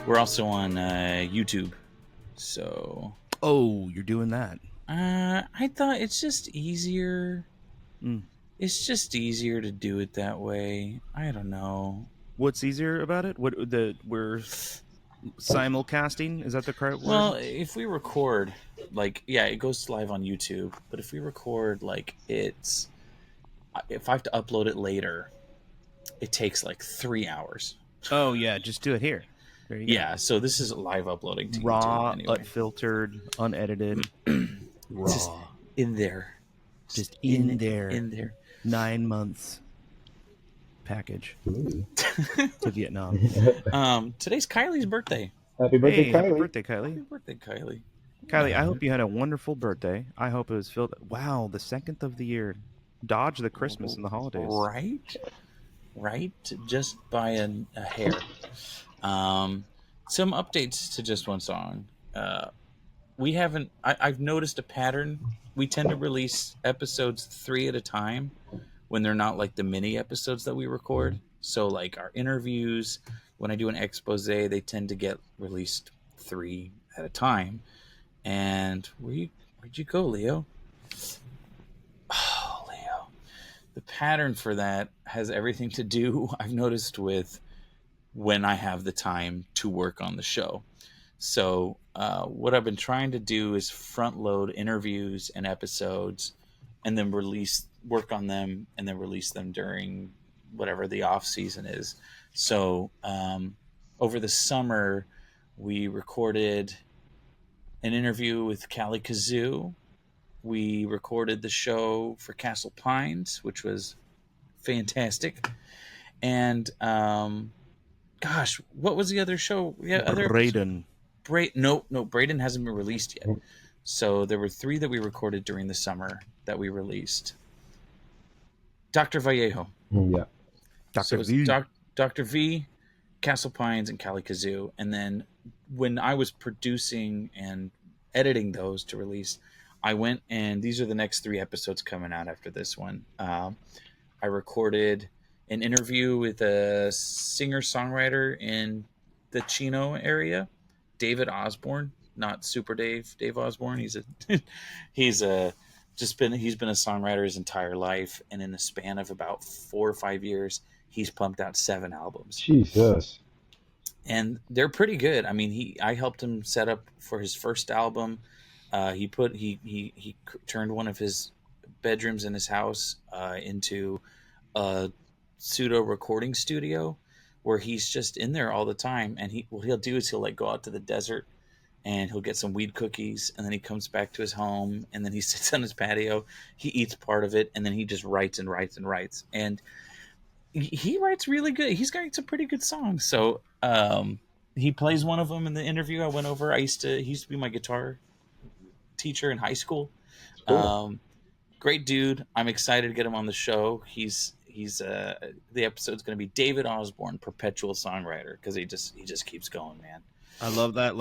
We're also on YouTube. So. Oh, you're doing that. I thought it's just easier. Mm. It's just easier to do it that way. I don't know. What's easier about it? We're simulcasting? Is that the correct word? Well, if we record, it goes live on YouTube. But if we record, if I have to upload it later, it takes like 3 hours. Oh yeah, just do it here. There you go. Yeah, so this is live uploading to Raw, YouTube anyway. unfiltered, unedited, raw. Just in there. Just in there. In there. 9 months package to Vietnam. Today's Kylie's birthday. Happy birthday, Kylie. Happy birthday, Kylie. Happy birthday, Kylie. Kylie, I hope you had a wonderful birthday. I hope it was filled. Wow, the 2nd of the year. Dodge the Christmas and the holidays. Right? Just by a hair. Some updates to just one song. I've noticed a pattern. We tend to release episodes 3 at a time when they're not like the mini episodes that we record. So like our interviews, when I do an expose, they tend to get released 3 at a time. And where'd you go, Leo? Oh, Leo. The pattern for that has everything to do, I've noticed, with when I have the time to work on the show. So what I've been trying to do is front load interviews and episodes and then work on them and then release them during whatever the off season is. So over the summer, we recorded an interview with Callie Kazoo. We recorded the show for Castle Pines, which was fantastic. And gosh, what was the other show? Yeah, Braden. No, Braden hasn't been released yet. So there were 3 that we recorded during the summer that we released. Dr. Vallejo. Yeah. Dr. V. Dr. V, Castle Pines, and Callie Kazoo. And then when I was producing and editing those to release, I went and these are the next 3 episodes coming out after this one. I recorded an interview with a singer-songwriter in the Chino area, David Osborne, not Super Dave Osborne. He's been a songwriter his entire life, and in the span of about 4 or 5 years, he's pumped out 7 albums. Jesus. And they're pretty good. I mean, I helped him set up for his first album. He turned one of his bedrooms in his house into a pseudo recording studio where he's just in there all the time. And he'll do is he'll go out to the desert and he'll get some weed cookies, and then he comes back to his home, and then he sits on his patio. He eats part of it, and then he just writes and writes and writes. And he writes really good. He's got some pretty good songs. So he plays one of them in the interview I went over. He used to be my guitar teacher in high school. Cool. Great dude. I'm excited to get him on the show. He's the episode's going to be David Osborne, perpetual songwriter, because he just keeps going, man. I love that.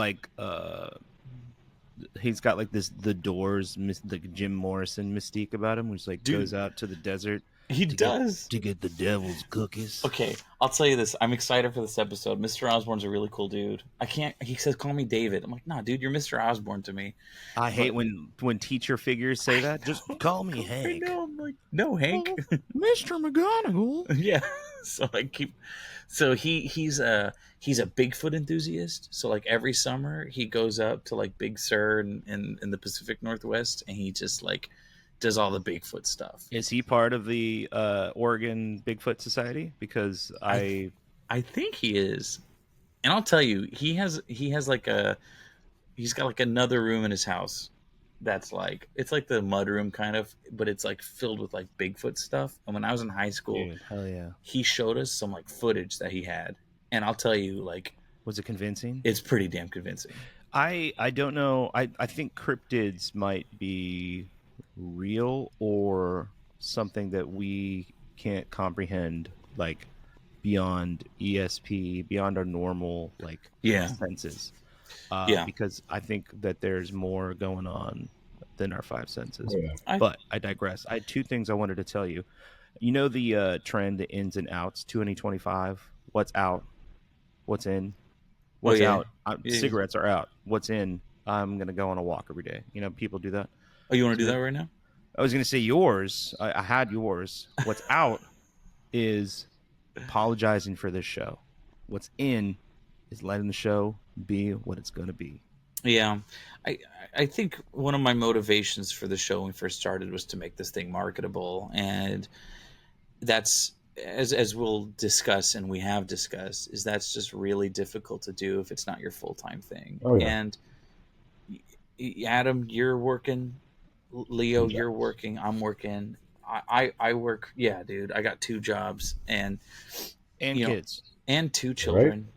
He's got the Doors, the Jim Morrison mystique about him, which goes out to the desert. He does to get the devil's cookies. Okay, I'll tell you this. I'm excited for this episode. Mr. Osborne's a really cool dude. He says, "Call me David." I'm like, "Nah, dude, you're Mr. Osborne to me." I hate when teacher figures say that. Just call me Hank. I know. I'm like, no, Hank. Mr. McGonagall. Yeah. So he's a Bigfoot enthusiast. So every summer he goes up to Big Sur in the Pacific Northwest, and he just does all the Bigfoot stuff. Is he part of the Oregon Bigfoot Society? Because I think he is. And I'll tell you, he's got another room in his house that's it's like the mud room kind of, but it's filled with Bigfoot stuff. And when I was in high school, dude, hell yeah, he showed us some footage that he had. And I'll tell you, was it convincing? It's pretty damn convincing. I don't know. I think cryptids might be real or something that we can't comprehend, beyond ESP, beyond our normal senses. Because I think that there's more going on than our 5 senses. But I digress. I had 2 things I wanted to tell you. You know the trend, the ins and outs, 2025. What's out? What's in? What's yeah. out? Yeah. Cigarettes are out. What's in? I'm gonna go on a walk every day. You know, people do that. Oh, you want to do So that right now? I was gonna say yours. I had yours. What's out is apologizing for this show. What's in is letting the show be what it's gonna be. Yeah, I I think one of my motivations for the show when we first started was to make this thing marketable, and that's as we'll discuss and we have discussed is that's just really difficult to do if it's not your full-time thing. Oh yeah. And Adam, you're working, Leo, Yes. you're working, I'm working. I work, yeah, dude. I got two jobs, and And you know, kids, and two All right. children,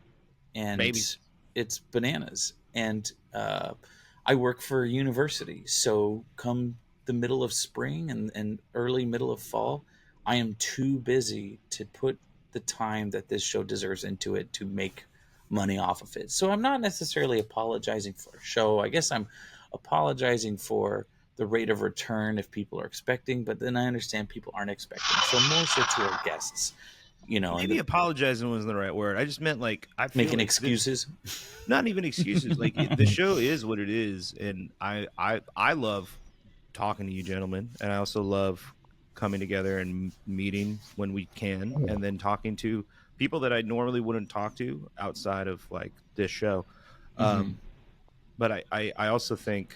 and babies. it's bananas. And I work for a university, so come the middle of spring and early middle of fall, I am too busy to put the time that this show deserves into it to make money off of it. So I'm not necessarily apologizing for a show. I guess I'm apologizing for the rate of return if people are expecting, but then I understand people aren't expecting. So more so to our guests, and Maybe apologizing wasn't the right word. I just meant like I feel making like excuses. not even excuses. Like the show is what it is, and I love talking to you gentlemen, and I also love coming together and meeting when we can, Oh, yeah. and then talking to people that I normally wouldn't talk to outside of like this show. Hmm. But I also think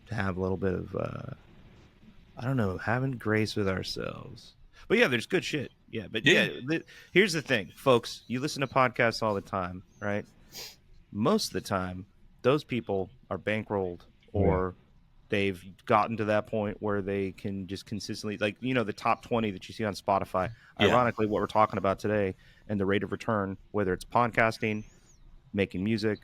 to have a little bit of I don't know, having grace with ourselves. But yeah, there's good shit. Yeah, but Yeah. yeah, here's the thing, folks. You listen to podcasts all the time, right? Most of the time, those people are bankrolled Oh yeah. or they've gotten to that point where they can just consistently, like, the top 20 that you see on Spotify. Yeah. Ironically, what we're talking about today and the rate of return, whether it's podcasting, making music,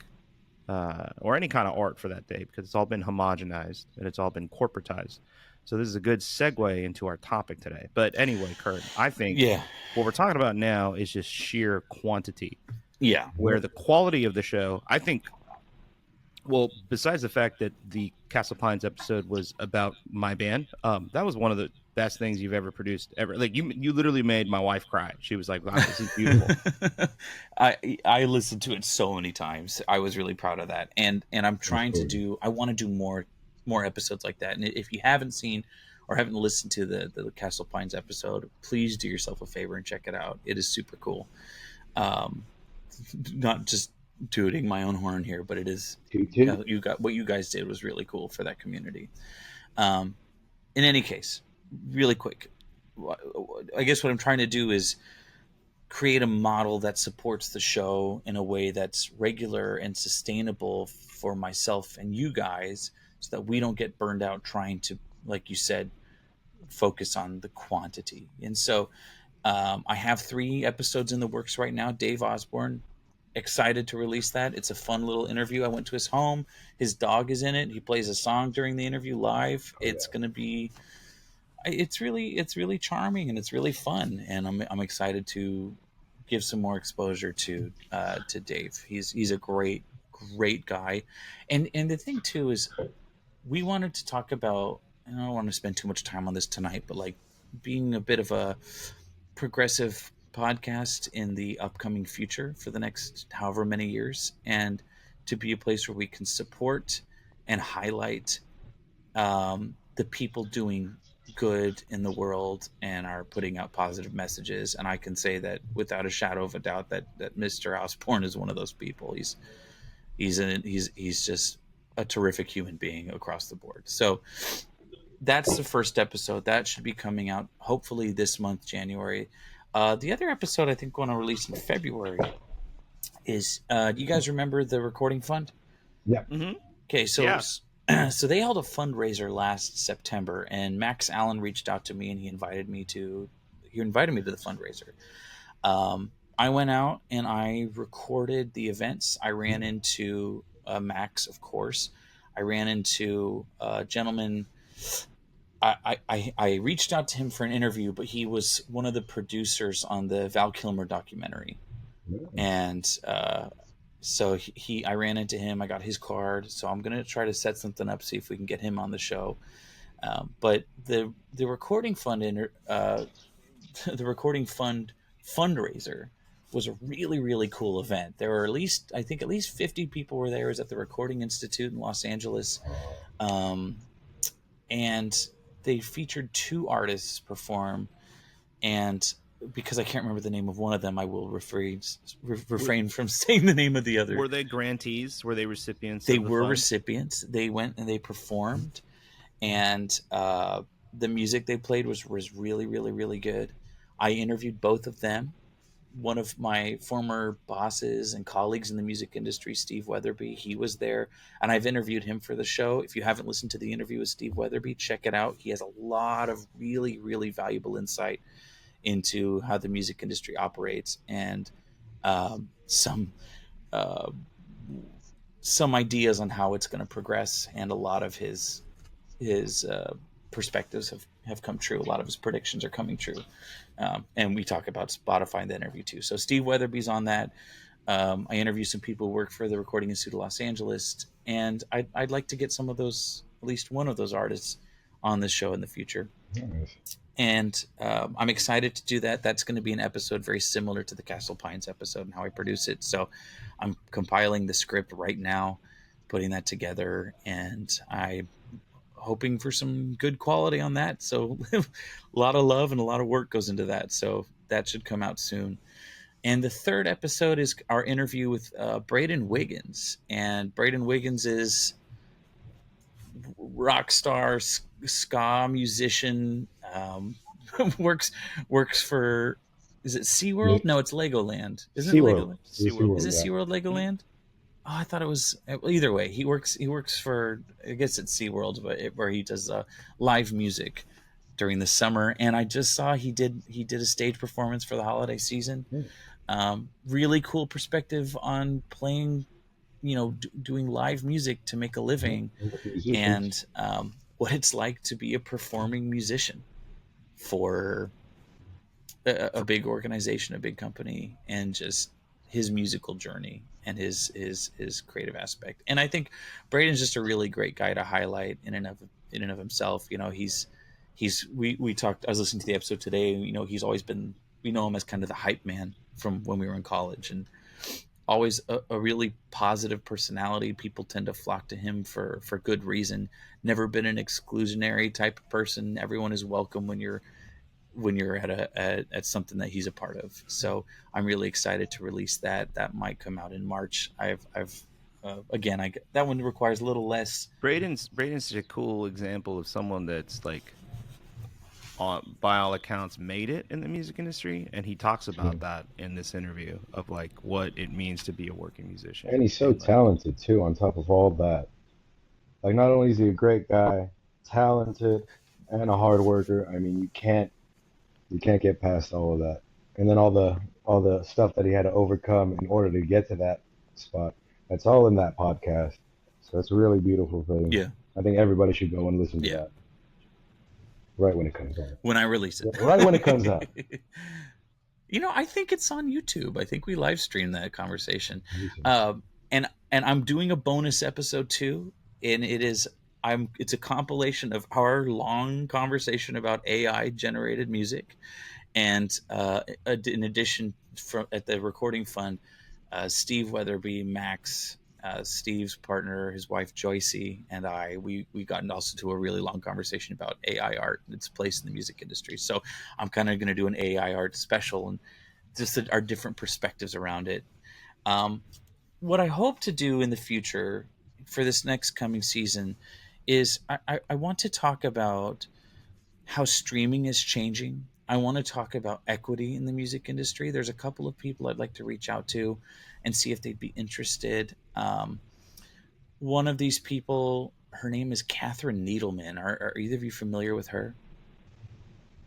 or any kind of art for that day, because it's all been homogenized and it's all been corporatized. So this is a good segue into our topic today. But anyway, Kurt, I think Yeah. what we're talking about now is just sheer quantity, Yeah. where the quality of the show, I think, well, besides the fact that the Castle Pines episode was about my band, that was one of the best things you've ever produced ever. Like you literally made my wife cry. She was like, "Wow, this is beautiful." I listened to it so many times. I was really proud of that, and I'm That's trying to cool. do. I want to do more episodes like that. And if you haven't seen or haven't listened to the Castle Pines episode, please do yourself a favor and check it out. It is super cool. Um, Not just tooting my own horn here, but it is. Toot toot. You got what you guys did was really cool for that community. Um, in any case, really quick, I guess what I'm trying to do is create a model that supports the show in a way that's regular and sustainable for myself and you guys so that we don't get burned out trying to, like you said, focus on the quantity. And so I have 3 episodes in the works right now. Dave Osborne, excited to release that. It's a fun little interview. I went to his home. His dog is in it. He plays a song during the interview live. Oh It's yeah. going to be it's really charming and it's really fun, and I'm excited to give some more exposure to Dave. He's a great guy, and the thing too is we wanted to talk about. And I don't want to spend too much time on this tonight, but like being a bit of a progressive podcast in the upcoming future for the next however many years, and to be a place where we can support and highlight the people doing good in the world and are putting out positive messages. And I can say that without a shadow of a doubt that Mr. Osborne is one of those people. He's just a terrific human being across the board. So that's the first episode that should be coming out hopefully this month, January. The other episode I think going to release in February is do you guys remember the recording fund? Yeah. Mm-hmm. Okay, so Yeah. so they held a fundraiser last September, and Max Allen reached out to me and he invited me to the fundraiser. I went out and I recorded the events. I ran into Max, of course. I ran into a gentleman. I reached out to him for an interview, but he was one of the producers on the Val Kilmer documentary, Nice. and so I ran into him. I got his card, so I'm gonna try to set something up, see if we can get him on the show. But the recording fund the recording fund fundraiser was a really, really cool event. There were I think at least 50 people were there. It was at the Recording Institute in Los Angeles. Um, and they featured 2 artists perform. And because I can't remember the name of one of them, I will refrain from saying the name of the other. Were they grantees? Were they recipients They of the were fund? recipients. They went and they performed, and the music they played was really, really, really good. I interviewed both of them. One of my former bosses and colleagues in the music industry, Steve Weatherby, he was there, and I've interviewed him for the show. If you haven't listened to the interview with Steve Weatherby, check it out. He has a lot of really, really valuable insight into how the music industry operates, and some uh, some ideas on how it's going to progress. And a lot of his perspectives have come true. A lot of his predictions are coming true. And we talk about Spotify in the interview too. So Steve Weatherby's on that. I interview some people who work for the Recording Institute of Los Angeles, and I'd like to get some of those, at least one of those artists, on this show in the future. Nice. And I'm excited to do that. That's going to be an episode very similar to the Castle Pines episode and how I produce it. So I'm compiling the script right now, putting that together, and I'm hoping for some good quality on that. So a lot of love and a lot of work goes into that. So that should come out soon. And the 3rd episode is our interview with Braden Wiggins. And Braden Wiggins is rock star ska musician. works for, is it SeaWorld? No, it's Legoland. Isn't it SeaWorld. Legoland? SeaWorld, Is it yeah. SeaWorld Legoland? Oh, I thought it was. Well, either way, he works for, I guess it's SeaWorld, but where he does live music during the summer. And I just saw he did a stage performance for the holiday season. Really cool perspective on playing, doing live music to make a living, and what it's like to be a performing musician for a big organization, a big company, and just his musical journey and his creative aspect. And I think Braden's just a really great guy to highlight in and of himself. We talked. I was listening to the episode today. He's always been. We know him as kind of the hype man from when we were in college, and always a really positive personality. People tend to flock to him for good reason. Never been an exclusionary type of person. Everyone is welcome when you're at something that he's a part of. So I'm really excited to release that. That might come out in March. I've again, that one requires a little less. Braden's such a cool example of someone that's like, by all accounts, made it in the music industry, and he talks about that in this interview of like what it means to be a working musician. And he's so like, talented too. On top of all that, like not only is he a great guy, talented, and a hard worker. I mean, you can't get past all of that. And then all the stuff that he had to overcome in order to get to that spot. That's all in that podcast. So it's a really beautiful thing. Yeah. I think everybody should go and listen to Yeah. that. Right when it comes out. When I release it. Yeah, right when it comes out. I think it's on YouTube. I think we live streamed that conversation. And I'm doing a bonus episode too, and it's a compilation of our long conversation about AI generated music, and in addition, at the Recording Fund, Steve Weatherby, Max, Steve's partner, his wife Joycey, and we got also to a really long conversation about AI art and its place in the music industry. So I'm kind of going to do an AI art special and just our different perspectives around it. What I hope to do in the future for this next coming season is I want to talk about how streaming is changing. I want to talk about equity in the music industry. There's a couple of people I'd like to reach out to and see if they'd be interested. One of these people, her name is Catherine Needleman. Are either of you familiar with her?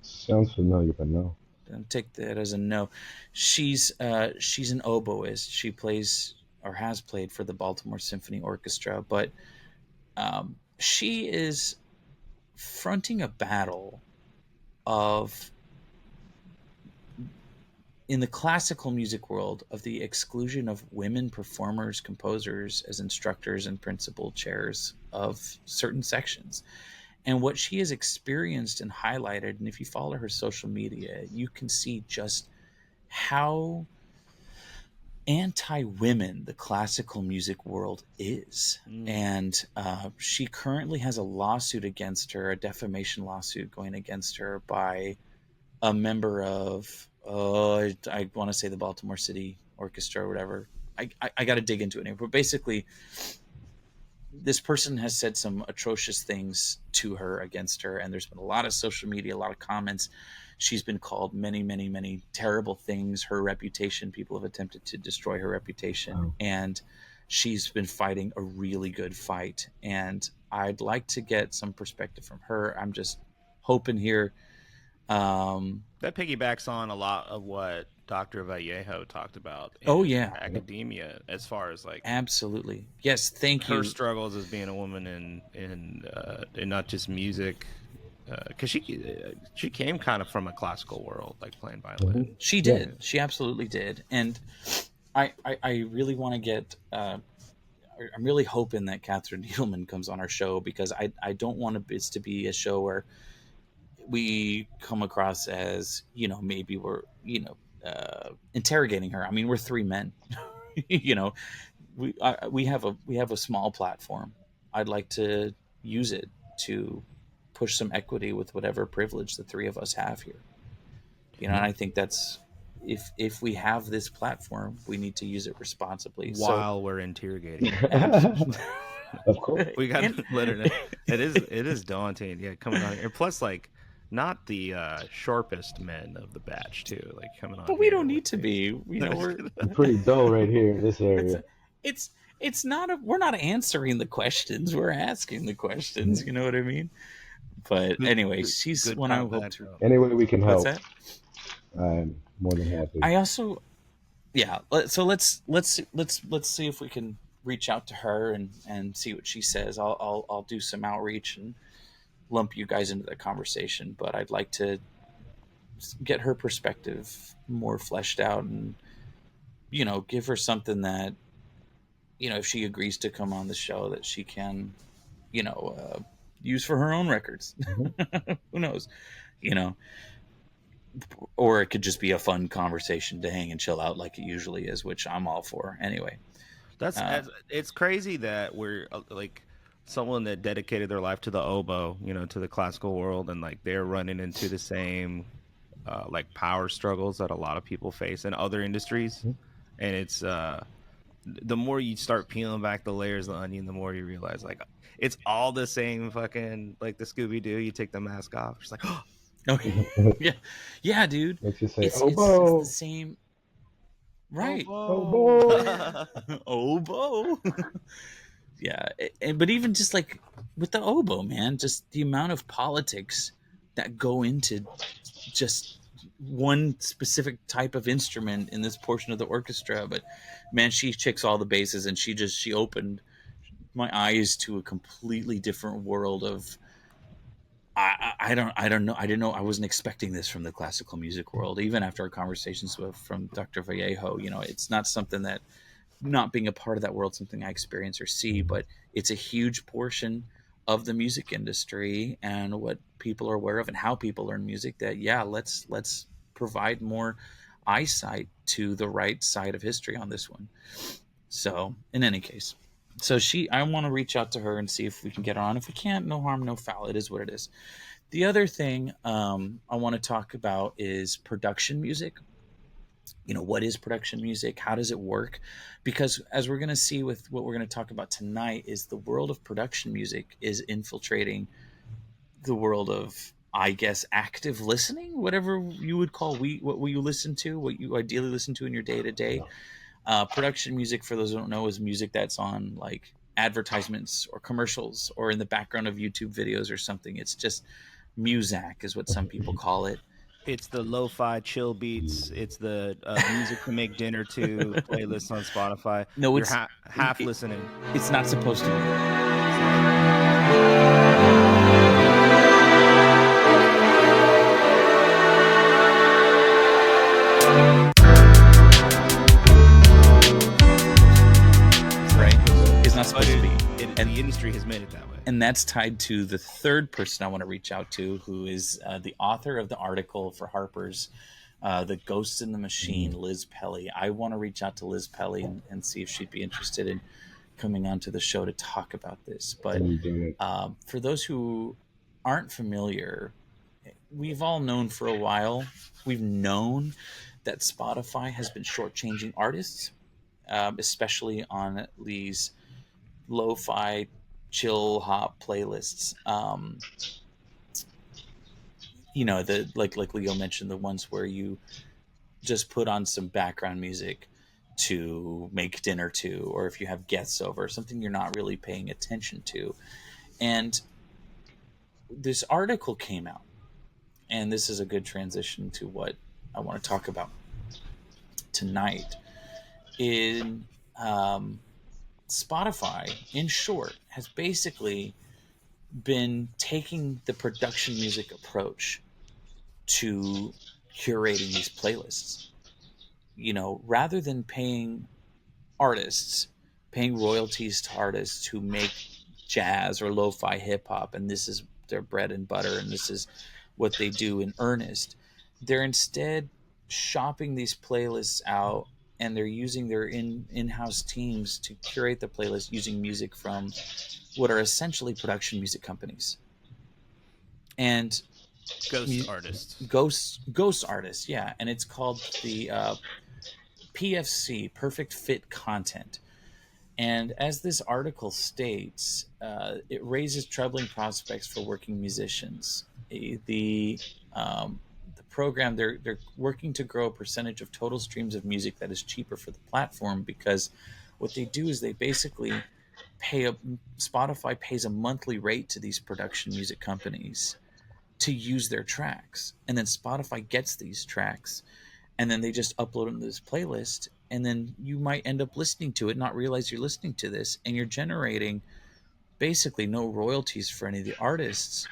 Sounds familiar, but no. Don't take that as a no. She's an oboist. She plays or has played for the Baltimore Symphony Orchestra, but she is fronting a battle of, in the classical music world, of the exclusion of women performers, composers as instructors and principal chairs of certain sections. And what she has experienced and highlighted, and if you follow her social media, you can see just how anti-women the classical music world is. And she currently has a lawsuit against her, a defamation lawsuit going against her by a member of, I want to say the Baltimore City Orchestra or whatever. I got to dig into it. But basically, this person has said some atrocious things to her, against her, and there's been a lot of social media, a lot of comments. She's been called many, many, many terrible things. Her reputation, people have attempted to destroy her reputation, and she's been fighting a really good fight. And I'd like to get some perspective from her. I'm just hoping here. That piggybacks on a lot of what Dr. Vallejo talked about in Oh yeah, academia, as far as like absolutely. Yes, thank her you. struggles as being a woman in not just music, because she came kind of from a classical world, like playing violin. She did. She absolutely did. And I really want to get. I'm really hoping that Catherine Needleman comes on our show, because I don't want this to be a show where we come across as, maybe we're, interrogating her. I mean, we're three men. We have a small platform. I'd like to use it to push some equity with whatever privilege the three of us have here. And I think that's, if we have this platform, we need to use it responsibly while we're interrogating. Of course, we got to let her know. It is daunting. Yeah, coming on here. And plus, like, not the sharpest men of the batch too, like coming on. But we don't need to be. We're pretty dull right here in this area. It's not we're not answering the questions. We're asking the questions. You know what I mean? But anyway, she's one I hope to. Any way we can help. What's that? I'm more than happy. I also, yeah. So let's see if we can reach out to her and see what she says. I'll do some outreach and lump you guys into the conversation. But I'd like to get her perspective more fleshed out, and give her something that, if she agrees to come on the show, that she can, use for her own records. Who knows? Or it could just be a fun conversation to hang and chill out like it usually is, which I'm all for anyway. It's crazy that we're like someone that dedicated their life to the oboe, to the classical world, and like they're running into the same like power struggles that a lot of people face in other industries. And it's the more you start peeling back the layers of the onion, the more you realize like it's all the same fucking, like the Scooby-Doo. You take the mask off, it's like, oh yeah, dude. Let's just say it's oboe. It's the same, right? Oboe. Oboe. Yeah, but even just like with the oboe, man, just the amount of politics that go into just one specific type of instrument in this portion of the orchestra. But man, she checks all the bases, and she opened my eyes to a completely different world of. I don't know. I didn't know. I wasn't expecting this from the classical music world. Even after our conversations from Dr. Vallejo, it's not something that, not being a part of that world, something I experience or see, but it's a huge portion of the music industry and what people are aware of and how people learn music. That let's provide more eyesight to the right side of history on this one. So in any case. So I want to reach out to her and see if we can get her on. If we can't, no harm, no foul. It is what it is. The other thing I want to talk about is production music. What is production music? How does it work? Because as we're going to see with what we're going to talk about tonight, is the world of production music is infiltrating the world of, I guess, active listening, whatever you would call what you listen to, what you ideally listen to in your day-to-day. Production music, for those who don't know, is music that's on like advertisements or commercials or in the background of YouTube videos or something. It's just muzak is what some people call it. It's the lo-fi chill beats. It's the music to make dinner to playlists on Spotify. No, it's half listening. It's not supposed to be. And the industry has made it that way. And that's tied to the third person I want to reach out to, who is the author of the article for Harper's the Ghosts in the Machine, Mm. Liz Pelly. I want to reach out to Liz Pelly and see if she'd be interested in coming onto the show to talk about this. But You do it. for those who aren't familiar, we've all known for a while, we've known that Spotify has been shortchanging artists, especially on these lo-fi chill hop playlists. The like Leo mentioned, the ones where you just put on some background music to make dinner to, or if you have guests over, something you're not really paying attention to. And this article came out, and this is a good transition to what I want to talk about tonight. In Spotify, in short, has basically been taking the production music approach to curating these playlists. Rather than artists, paying royalties to artists who make jazz or lo-fi hip hop, and this is their bread and butter, and this is what they do in earnest. They're instead shopping these playlists out, and they're using their in-house teams to curate the playlist using music from what are essentially production music companies and Ghost artists. ghost artists. Yeah, and it's called the PFC, Perfect Fit Content. And as this article states, it raises troubling prospects for working musicians. The program, they're working to grow a percentage of total streams of music that is cheaper for the platform, because what they do is they basically Spotify pays a monthly rate to these production music companies to use their tracks, and then Spotify gets these tracks, and then they just upload them to this playlist, and then you might end up listening to it, not realize you're listening to this, and you're generating basically no royalties for any of the artists,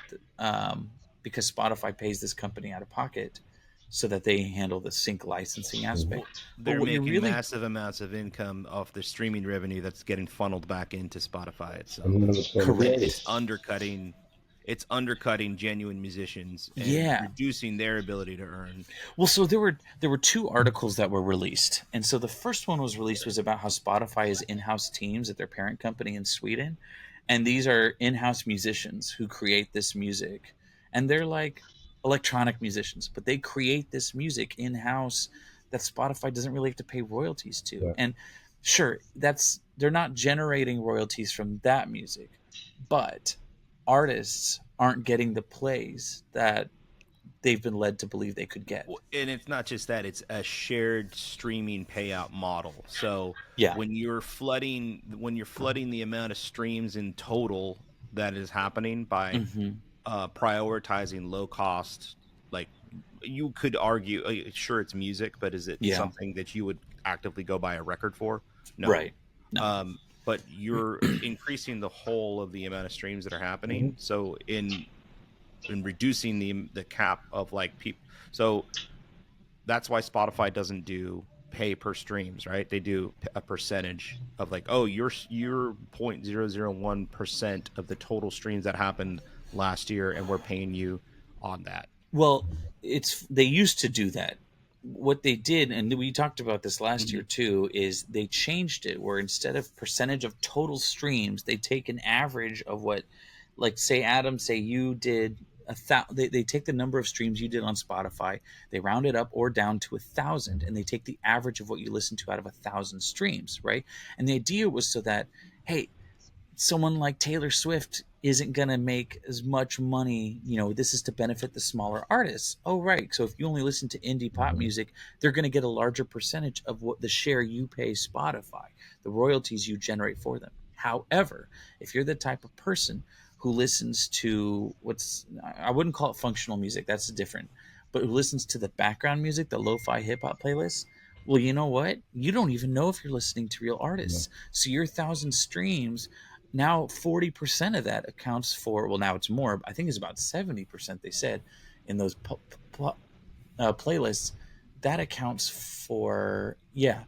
because Spotify pays this company out of pocket so that they handle the sync licensing Mhm. aspect. But They're what you're making really massive amounts of income off the streaming revenue that's getting funneled back into Spotify And itself. none of it's going to the correct, It's artist. undercutting genuine musicians and yeah. reducing their ability to earn. Well, so there were two articles that were released, and so the first one was about how Spotify has in-house teams at their parent company in Sweden, and these are in-house musicians who create this music, and they're like electronic musicians, but they create this music in-house that Spotify doesn't really have to pay royalties to. Yeah. And sure, they're not generating royalties from that music, but artists aren't getting the plays that they've been led to believe they could get. And it's not just that, it's a shared streaming payout model. So Yeah. when you're flooding the amount of streams in total that is happening by Hmm. prioritizing low cost, like, you could argue, sure, it's music, but is it Yeah. something that you would actively go buy a record for? No. Right. No. But you're increasing the whole of the amount of streams that are happening. Mhm. So in reducing the cap of like people, so that's why Spotify doesn't do pay per streams, right? They do a percentage of like, oh, you're 0.001% of the total streams that happened last year, and we're paying you on that. Well, they used to do that. What they did, and we talked about this last year too, is they changed it where instead of percentage of total streams, they take an average of what, like, say Adam, say you did they take the number of streams you did on Spotify, they round it up or down to 1,000, and they take the average of what you listen to out of 1,000 streams, right? And the idea was so that, hey, someone like Taylor Swift isn't going to make as much money. This is to benefit the smaller artists. Oh, right. So if you only listen to indie pop Mhm. music, they're going to get a larger percentage of what the share you pay Spotify, the royalties you generate for them. However, if you're the type of person who listens to I wouldn't call it functional music, that's different, but who listens to the background music, the lo fi hip hop playlists, well, you know what? You don't even know if you're listening to real Yeah. artists. So your 1,000 streams, now 40% of that accounts for, well, now it's more, I think it's about 70%, they said, in those playlists. That accounts for, yeah,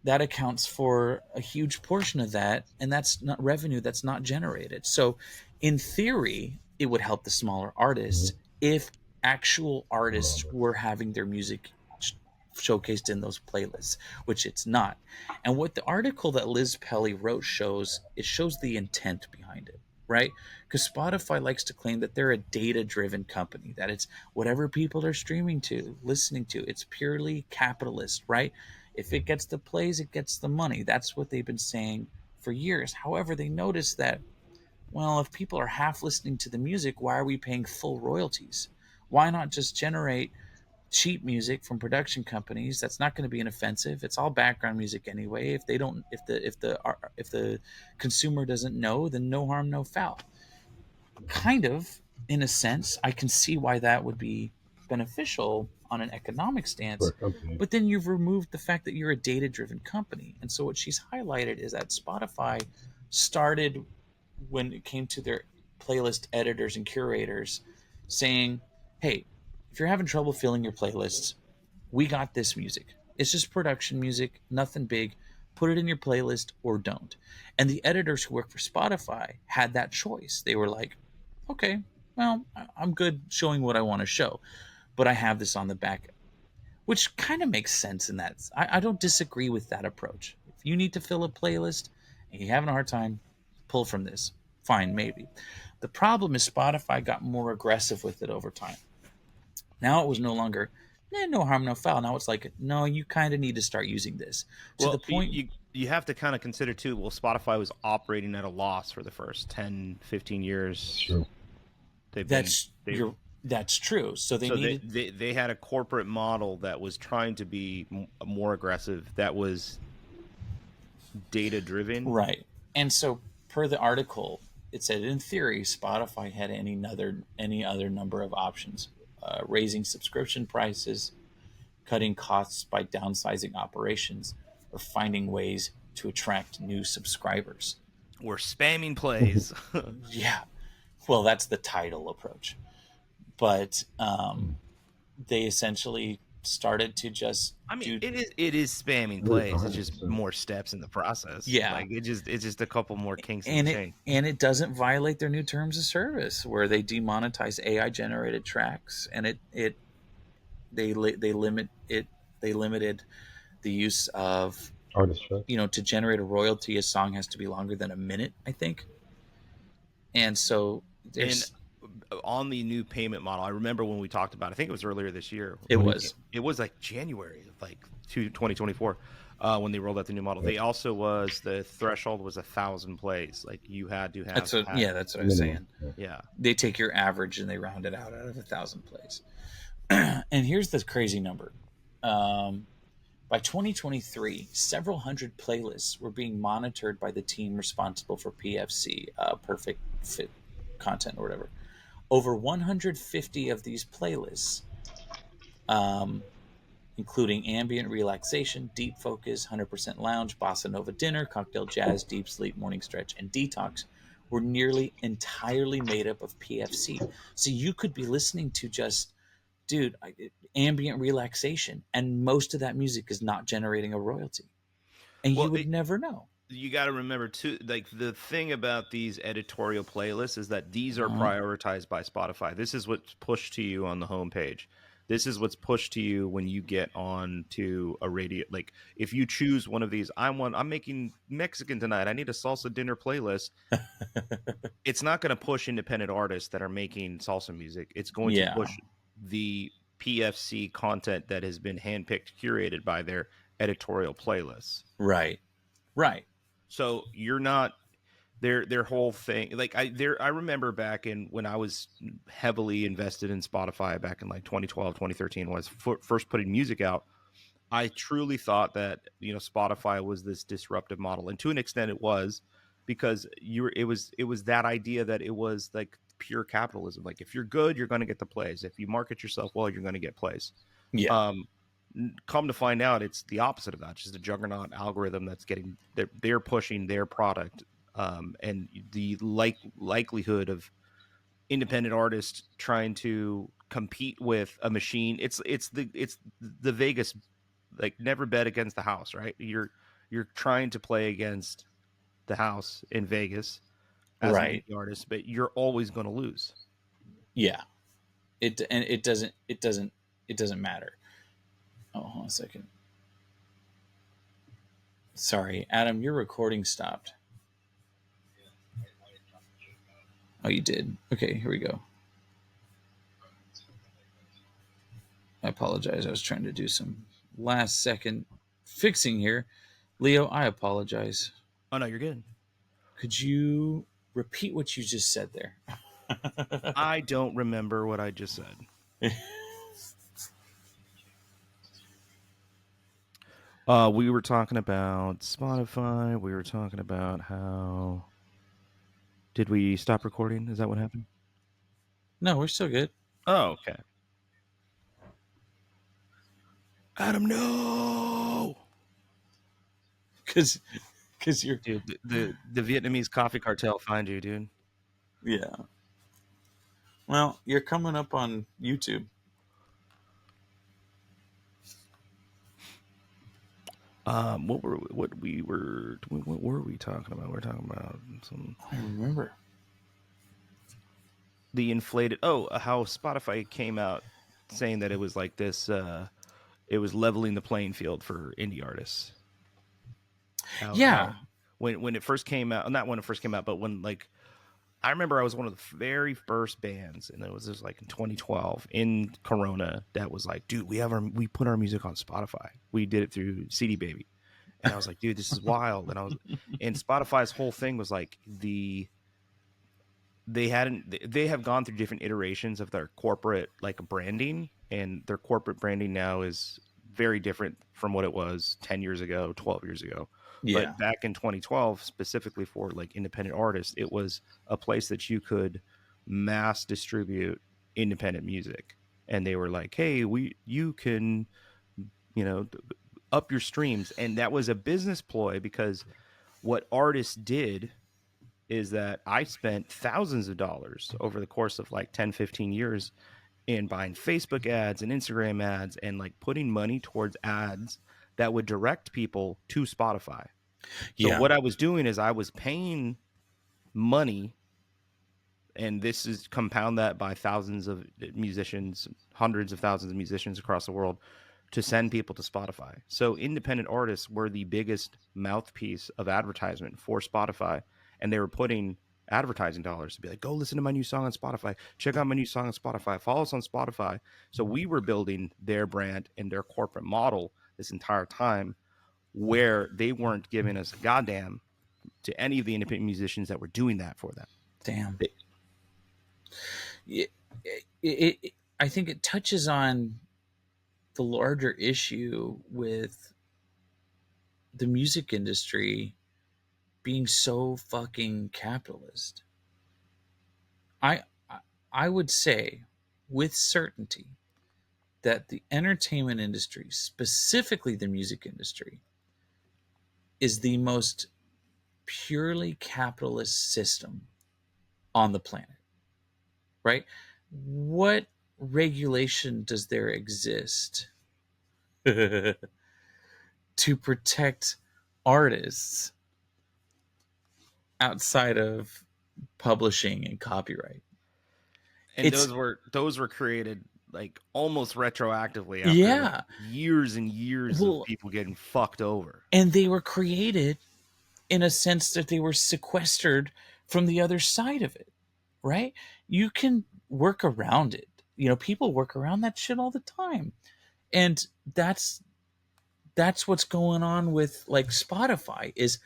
that accounts for a huge portion of that, and that's not revenue that's not generated. So in theory, it would help the smaller artists Mhm. if actual artists were having their music showcased in those playlists, which it's not. And what the article that Liz Pelly wrote shows, it shows the intent behind it, right? Because Spotify likes to claim that they're a data driven company, that it's whatever people are streaming to, listening to, it's purely capitalist, right? If it gets the plays, it gets the money. That's what they've been saying for years. However, they noticed that, well, if people are half listening to the music, why are we paying full royalties? Why not just generate cheap music from production companies that's not going to be inoffensive? It's all background music anyway. If they don't, if the consumer doesn't know, then no harm, no foul. Kind of, in a sense, I can see why that would be beneficial on an economic for stance. a company. But then you've removed the fact that you're a data driven company. And so what she's highlighted is that Spotify started when it came to their playlist editors and curators saying, hey, if you're having trouble filling your playlists, we got this music. It's just production music, nothing big. Put it in your playlist or don't. And the editors who work for Spotify had that choice. They were like, okay, well, I'm good showing what I want to show, but I have this on the back, which kind of makes sense in that. I don't disagree with that approach. If you need to fill a playlist and you're having a hard time, pull from this. Fine, maybe. The problem is Spotify got more aggressive with it over time. Now it was no longer, no harm, no foul. Now it's like, no, you kind of need to start using this to the Well, point. you have to kind of consider too. Well, Spotify was operating at a loss for the first 10, 15 It's years. true. They've been That's they you're that's true. So they so needed they had a corporate model that was trying to be more aggressive. That was data driven. right. And so per the article, it said in theory Spotify had any other number of options, raising subscription prices, cutting costs by downsizing operations, or finding ways to attract new subscribers. We're spamming plays. Yeah, well, that's the title approach. But they essentially started to just I mean, do, it is spamming It is plays. It's just 100%. more steps in the process. yeah, Like it's just a couple more kinks in the and it chain. and it doesn't violate their new terms of service where they demonetize AI generated tracks, and they limit it. They limited the use of, Artist check. to generate a royalty, a song has to be longer than a minute, I think. And so And there's on the new payment model, I remember when we talked about, I think it was earlier this year. it was It was like January, like 2024, when they rolled out the new model. Yep. They also was the threshold was 1,000 plays. Like you had to have that's what had, yeah that's what I was saying. Minimum. Yeah. yeah. They take your average and they round it out of 1,000 plays. And here's the crazy number. By 2023, several hundred playlists were being monitored by the team responsible for PFC, perfect fit content or whatever. Over 150 of these playlists, um, including ambient relaxation, deep focus, 100% lounge, bossa nova dinner, cocktail jazz, deep sleep, morning stretch, and detox, were nearly entirely made up of PFC. So you could be listening to just, dude, ambient relaxation, and most of that music is not generating a royalty, and you Well, would never know. you got to remember too, like the thing about these editorial playlists is that these are Mhm. prioritized by Spotify. This is what's pushed to you on the homepage. This is what's pushed to you when you get on to a radio. Like if you choose one of these, I'm making Mexican tonight. I need a salsa dinner playlist. It's not going to push independent artists that are making salsa music. It's going to Yeah, push the PFC content that has been handpicked, curated by their editorial playlists. right, right. So you're not their whole thing. Like I remember back in when I was heavily invested in Spotify back in like 2012, 2013, when I was first putting music out. I truly thought that Spotify was this disruptive model, and to an extent it was, because it was that idea that it was like pure capitalism. Like if you're good, you're going to get the plays. If you market yourself well, you're going to get plays. Yeah, Um, Come to find out, it's the opposite of that. It's just a juggernaut algorithm that's getting they're pushing their product, and the likelihood of independent artists trying to compete with a machine. It's the Vegas, like never bet against the house, right? You're trying to play against the house in Vegas as an right. indie artist, but you're always going to lose. Yeah, it doesn't matter. Oh, hold on a second. Sorry, Adam, your recording stopped. Oh, you did. Okay, here we go. I apologize. I was trying to do some last second fixing here. Leo, I apologize. Oh no, you're good. Could you repeat what you just said there? I don't remember what I just said. We were talking about Spotify. We were talking about how. Did we stop recording? Is that what happened? No, we're still good. Oh, okay. Adam, no, Because you're, dude. The Vietnamese coffee cartel find you, dude. yeah. Well, you're coming up on YouTube. What were we talking about? We're talking about some I remember. the inflated. Oh, how Spotify came out saying that it was like this. It was leveling the playing field for indie artists. Yeah. When it first came out, not when it first came out, but when like I remember I was one of the very first bands, and it was just like in 2012 in Corona that was like, dude, we put our music on Spotify. We did it through CD Baby, and I was like, dude, this is wild. And Spotify's whole thing was like they have gone through different iterations of their corporate like branding, and their corporate branding now is very different from what it was 10 years ago, 12 years ago. Yeah. But back in 2012, specifically for like independent artists, it was a place that you could mass distribute independent music. And they were like, hey, you can, up your streams. And that was a business ploy, because what artists did is that I spent thousands of dollars over the course of like 10, 15 years in buying Facebook ads and Instagram ads and like putting money towards ads that would direct people to Spotify. So Yeah. what I was doing is I was paying money, and this is compound that by thousands of musicians, hundreds of thousands of musicians across the world, to send people to Spotify. So independent artists were the biggest mouthpiece of advertisement for Spotify, and they were putting advertising dollars to be like, go listen to my new song on Spotify, check out my new song on Spotify, follow us on Spotify. So we were building their brand and their corporate model this entire time, where they weren't giving us a goddamn to any of the independent musicians that were doing that for them. Damn. I think it touches on the larger issue with the music industry being so fucking capitalist. I I would say with certainty that the entertainment industry, specifically the music industry, is the most purely capitalist system on the planet. Right? What regulation does there exist to protect artists outside of publishing and copyright? And those were created like almost retroactively after Yeah. years and years of people getting fucked over. And they were created in a sense that they were sequestered from the other side of it, right? You can work around it. People work around that shit all the time. And that's what's going on with like Spotify. Is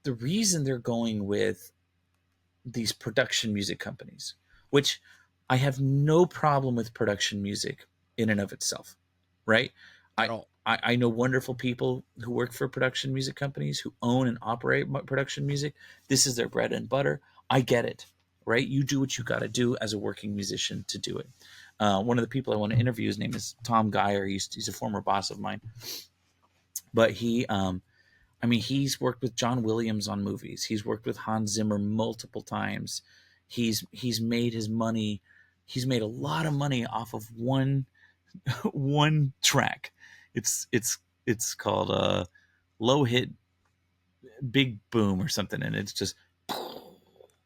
the reason they're going with these production music companies, which I have no problem with production music in and of itself, right? At all. I know wonderful people who work for production music companies who own and operate production music. This is their bread and butter. I get it, right? You do what you got to do as a working musician to do it. One of the people I want to interview, his name is Tom Geyer. He's a former boss of mine, but he's worked with John Williams on movies. He's worked with Hans Zimmer multiple times. He's made his money. He's made a lot of money off of one track. It's called Low Hit Big Boom or something, and it's just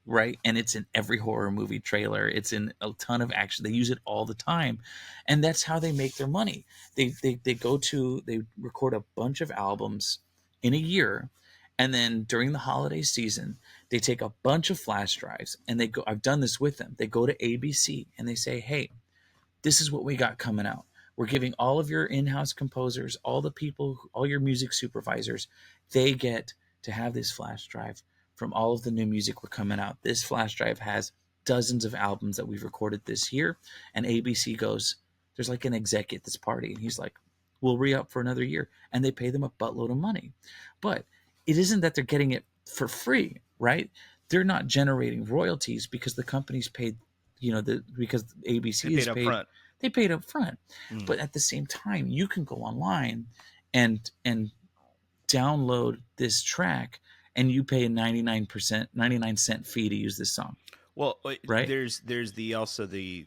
right? And it's in every horror movie trailer. It's in a ton of action. They use it all the time, and that's how they make their money. They record a bunch of albums in a year, and then during the holiday season, they take a bunch of flash drives and they go. I've done this with them. They go to ABC and they say, "Hey, this is what we got coming out. We're giving all of your in-house composers, all the people, all your music supervisors, they get to have this flash drive from all of the new music we're coming out. This flash drive has dozens of albums that we've recorded this year." And ABC goes, there's like an exec at this party, and he's like, we'll re-up for another year. And they pay them a buttload of money. But it isn't that they're getting it for free, right? They're not generating royalties because the company's paid, because They ABC is paid up paid, front. they paid up front. Mm. But at the same time, you can go online and download this track, and you pay a 99 cent fee to use this song, Well, right? there's the also the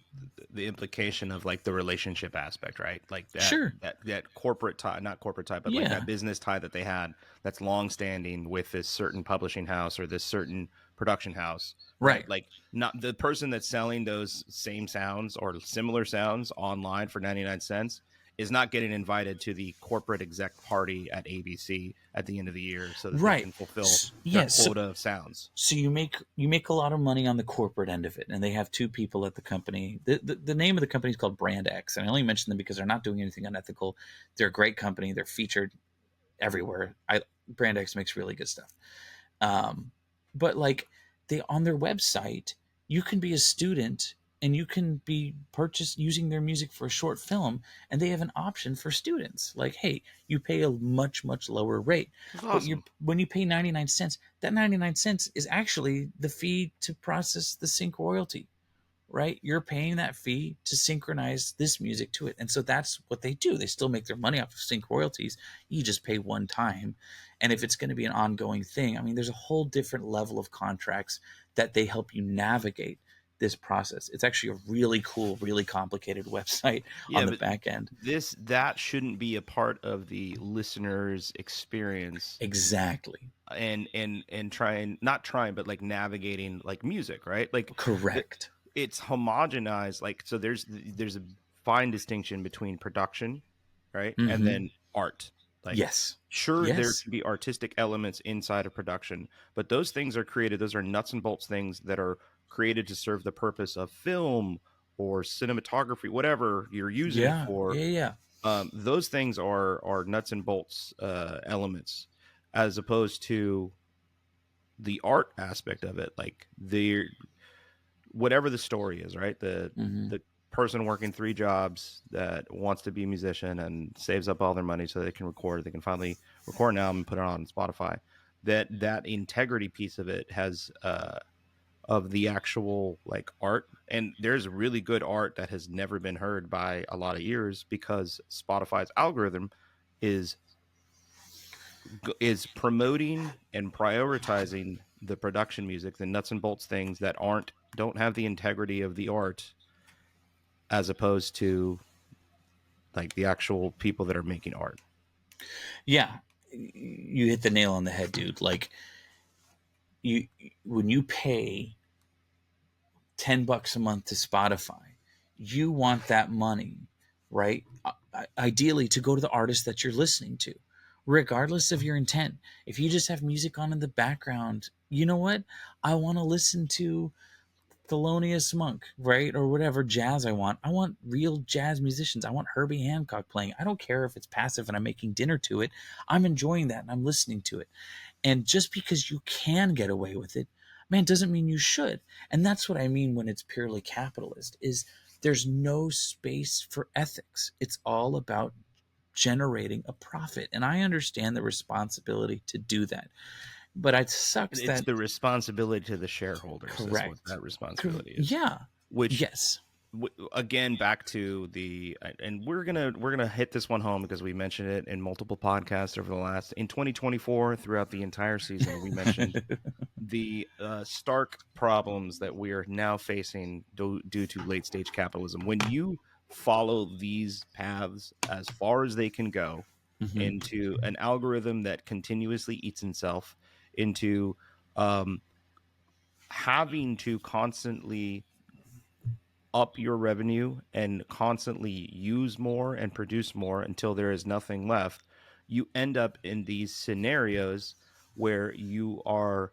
implication of like the relationship aspect, right? Like Sure. that corporate tie, not corporate tie, but like Yeah. that business tie that they had that's long standing with this certain publishing house or this certain production house, right? Right. Like not the person that's selling those same sounds or similar sounds online for 99 cents is not getting invited to the corporate exec party at ABC at the end of the year so that they Right. can fulfill their Yes. quota of sounds. So you make a lot of money on the corporate end of it, and they have two people at the company. The name of the company is called Brand X, and I only mention them because they're not doing anything unethical. They're a great company. They're featured everywhere. Brand X makes really good stuff. But like, they on their website, you can be a student and you can be purchased using their music for a short film, and they have an option for students. Like, hey, you pay a much lower rate, It's but you awesome. when you pay 99 cents, that 99 cents is actually the fee to process the sync royalty, right? You're paying that fee to synchronize this music to it. And so that's what they do. They still make their money off of sync royalties. You just pay one time. And if it's going to be an ongoing thing, I mean, there's a whole different level of contracts that they help you navigate this process. It's actually a really cool, really complicated website on Yeah, the but back end. that shouldn't be a part of the listener's experience Exactly. and trying not trying but like navigating like music, right? Like Correct. it's homogenized, like so there's a fine distinction between production, right? And Mm-hmm. then art. Like Yes. sure there Yes. can be artistic elements inside of production, but those things are created, those are nuts and bolts things that are created to serve the purpose of film or cinematography, whatever you're using it Yeah. for. Yeah. Yeah. Those things are nuts and bolts elements, as opposed to the art aspect of it, like the whatever the story is, right? Mm-hmm. The person working three jobs that wants to be a musician and saves up all their money so they can record, they can finally record an album and put it on Spotify. That integrity piece of it has of the actual like art, and there's really good art that has never been heard by a lot of ears because Spotify's algorithm is is promoting and prioritizing the production music, the nuts and bolts things that don't have the integrity of the art, as opposed to like the actual people that are making art. Yeah. You hit the nail on the head, dude. Like, you when you pay $10 a month to Spotify, you want that money, right? Ideally, to go to the artist that you're listening to, regardless of your intent. If you just have music on in the background, you know what? I want to listen to Thelonious Monk, right? Or whatever jazz I want. I want real jazz musicians. I want Herbie Hancock playing. I don't care if it's passive and I'm making dinner to it. I'm enjoying that and I'm listening to it. And just because you can get away with it, man, doesn't mean you should. And that's what I mean when it's purely capitalist, is there's no space for ethics. It's all about generating a profit. And I understand the responsibility to do that. But it sucks It's that the responsibility to the shareholders. That's what correct. that responsibility is. Yeah. Which Yes. again, back to the, and we're gonna hit this one home because we mentioned it in multiple podcasts over the last, in 2024 throughout the entire season we mentioned the stark problems that we are now facing due to late stage capitalism. When you follow these paths as far as they can go Mhm. into an algorithm that continuously eats itself, into um, having to constantly up your revenue and constantly use more and produce more until there is nothing left, you end up in these scenarios where you are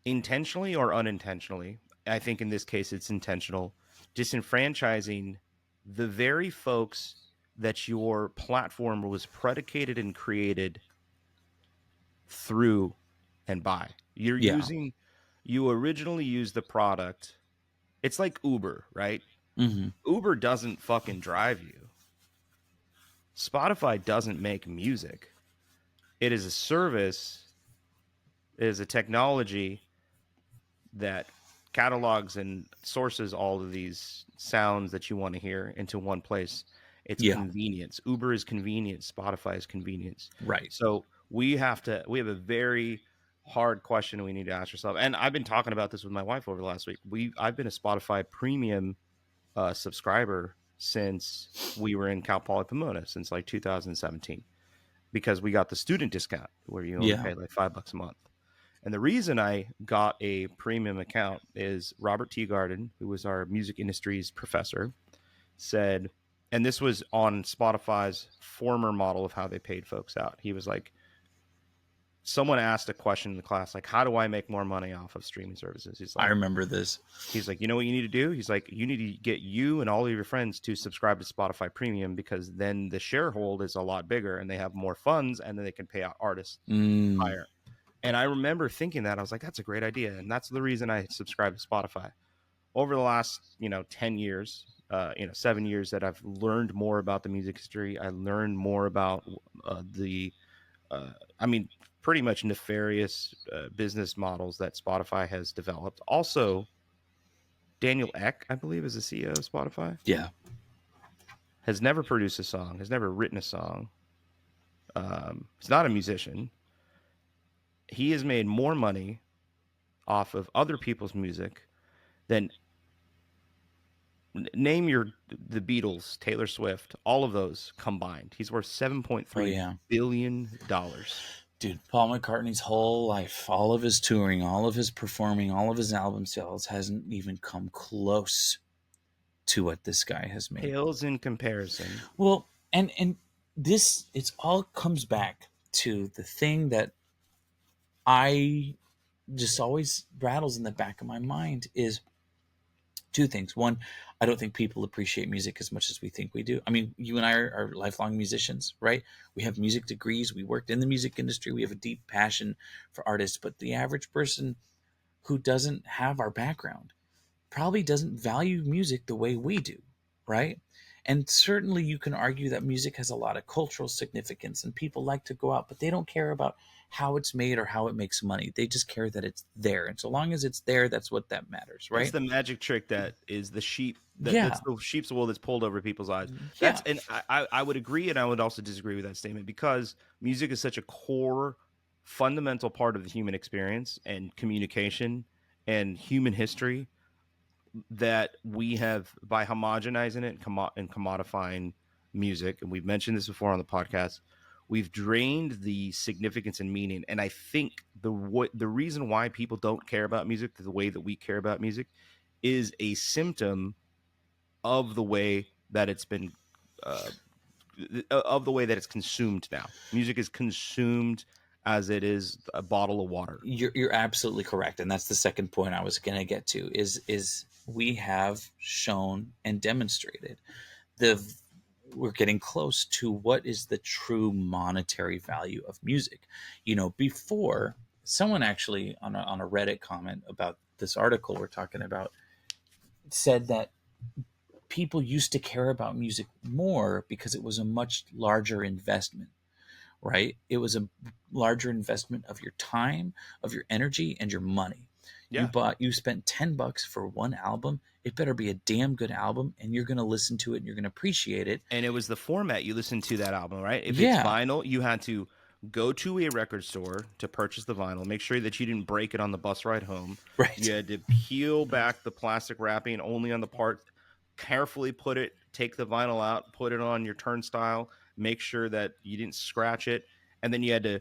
intentionally or unintentionally, I think in this case it's intentional, disenfranchising the very folks that your platform was predicated and created through and by. Yeah. You originally used the product. It's like Uber, right? Hmm. Uber doesn't fucking drive you. Spotify doesn't make music. It is a service, it is a technology that catalogs and sources all of these sounds that you want to hear into one place. It's Yeah. convenience. Uber is convenience. Spotify is convenience. Right. So we have a very hard question we need to ask ourselves. And I've been talking about this with my wife over the last week. I've been a Spotify premium subscriber since we were in Cal Poly Pomona, since like 2017, because we got the student discount where you only Yeah. pay like $5 a month. And the reason I got a premium account is Robert Teagarden, who was our music industry's professor, said, and this was on Spotify's former model of how they paid folks out. He was like, someone asked a question in the class, like, how do I make more money off of streaming services? I remember this. He's like, you know what you need to do? He's like, you need to get you and all of your friends to subscribe to Spotify Premium, because then the sharehold is a lot bigger and they have more funds and then they can pay out artists higher. And I remember thinking that. I was like, that's a great idea. And that's the reason I subscribed to Spotify. Over the last, 10 years, 7 years that I've learned more about the music history. I learned more about I mean, pretty much nefarious business models that Spotify has developed. Also, Daniel Ek, I believe, is the CEO of Spotify, Yeah. has never produced a song, has never written a song. He's not a musician. He has made more money off of other people's music than name the Beatles, Taylor Swift, all of those combined. He's worth Oh, $7.3 yeah. billion. Dude, Paul McCartney's whole life, all of his touring, all of his performing, all of his album sales hasn't even come close to what this guy has made. Pales in comparison. Well, and this, it's all comes back to the thing that I just always rattles in the back of my mind is two things. One, I don't think people appreciate music as much as we think we do. I mean, you and I are lifelong musicians, right? We have music degrees. We worked in the music industry. We have a deep passion for artists. But the average person who doesn't have our background probably doesn't value music the way we do, right? And certainly you can argue that music has a lot of cultural significance and people like to go out, but they don't care about how it's made or how it makes money. They just care that it's there. And so long as it's there, that's what that matters, right? It's the magic trick that is the sheep. Yeah. That's the sheep's wool that's pulled over people's eyes. Yeah. And I would agree, and I would also disagree with that statement, because music is such a core, fundamental part of the human experience and communication and human history, that we have, by homogenizing it and commodifying music, and we've mentioned this before on the podcast, we've drained the significance and meaning. And I think the reason why people don't care about music the way that we care about music is a symptom of the way that it's been of the way that it's consumed now. Music is consumed as it is a bottle of water. You're absolutely correct, and that's the second point I was going to get to is we have shown and demonstrated we're getting close to what is the true monetary value of music. Before, someone actually on a Reddit comment about this article we're talking about said that people used to care about music more because it was a much larger investment, right? It was a larger investment of your time, of your energy, and your money. Yeah. You spent $10 for one album. It better be a damn good album, and you're going to listen to it and you're going to appreciate it. And it was the format you listened to that album, right? If Yeah. it's vinyl, you had to go to a record store to purchase the vinyl. Make sure that you didn't break it on the bus ride home. Right. You had to peel back the plastic wrapping only on the part, carefully take the vinyl out, put it on your turnstile, make sure that you didn't scratch it, and then you had to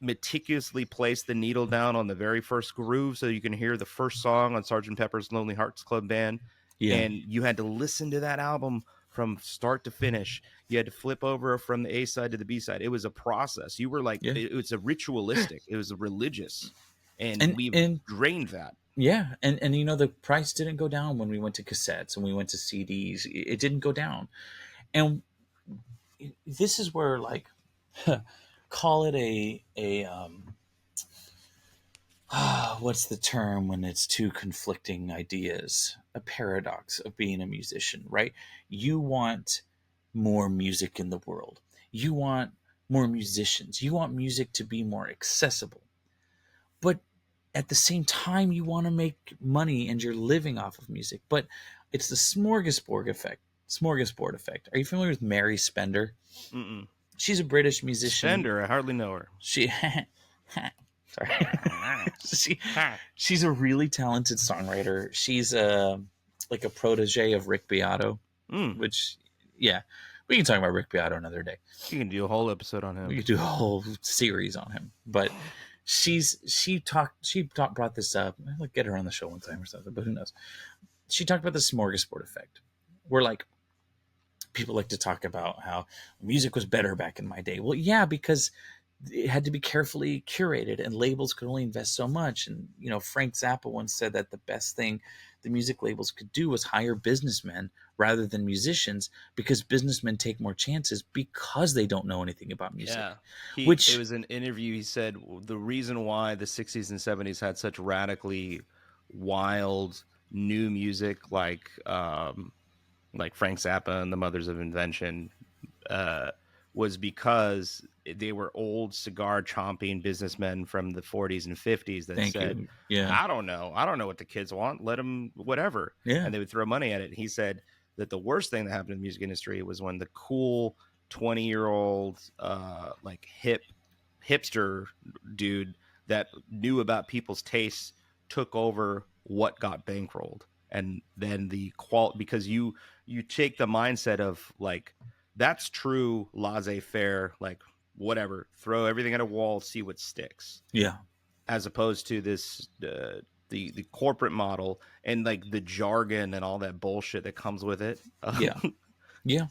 meticulously place the needle down on the very first groove so you can hear the first song on Sgt. Pepper's Lonely Hearts Club Band. Yeah. And you had to listen to that album from start to finish. You had to flip over from the A side to the B side. It was a process. You were like, Yeah. it was a ritualistic, it was a religious, and And we've and drained that. yeah, and you know, the price didn't go down when we went to cassettes and we went to CDs. It didn't go down. And this is where, like, call it what's the term when it's two conflicting ideas? A paradox of being a musician, right? You want more music in the world. You want more musicians. You want music to be more accessible. But at the same time, you want to make money and you're living off of music. But it's the smorgasbord effect. Smorgasbord effect. Are you familiar with Mary Spender? Mm-mm. She's a British musician. Spender, I hardly know her. She sorry. She's a really talented songwriter. She's like a protege of Rick Beato, Mm. which, yeah, we can talk about Rick Beato another day. You can do a whole episode on We him. could do a whole series on him. But she brought this up. I'll get her on the show one time or something, but who knows? She talked about the smorgasbord effect, where, like, people like to talk about how music was better back in my day. Well, yeah, because it had to be carefully curated and labels could only invest so much. And, you know, Frank Zappa once said that the best thing the music labels could do was hire businessmen rather than musicians, because businessmen take more chances because they don't know anything about music. Yeah. Which it was an interview. He said the reason why the 60s and 70s had such radically wild new music, like Frank Zappa and the Mothers of Invention, was because they were old cigar chomping businessmen from the 40s and 50s that Thank said, you. Yeah. I don't know what the kids want, let them whatever. Yeah. And they would throw money at it. He said that the worst thing that happened in the music industry was when the cool 20-year-old like hipster dude that knew about people's tastes took over what got bankrolled. And then the quality, because you take the mindset of like, that's true laissez-faire, like whatever, throw everything at a wall, see what sticks, Yeah. as opposed to this the corporate model and like the jargon and all that bullshit that comes with it. Yeah. Yeah.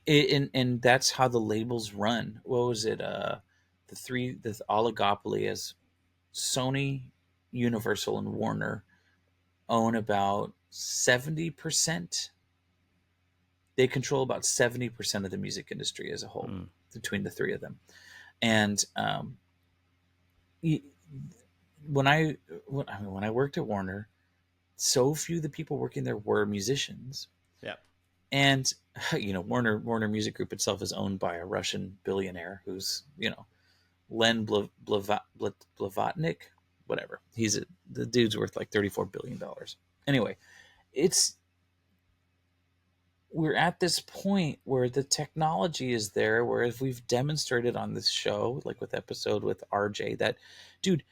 And that's how the labels run. What was it? The oligopoly, as Sony, Universal, and Warner own about 70%. They control about 70% of the music industry as a whole between the three of them. And when I worked at Warner, so few of the people working there were musicians. Yeah. And, you know, Warner Music Group itself is owned by a Russian billionaire who's, you know, Len Blavatnik, whatever. The dude's worth like $34 billion. Anyway, we're at this point where the technology is there, where if we've demonstrated on this show, like with episode with RJ, that, dude,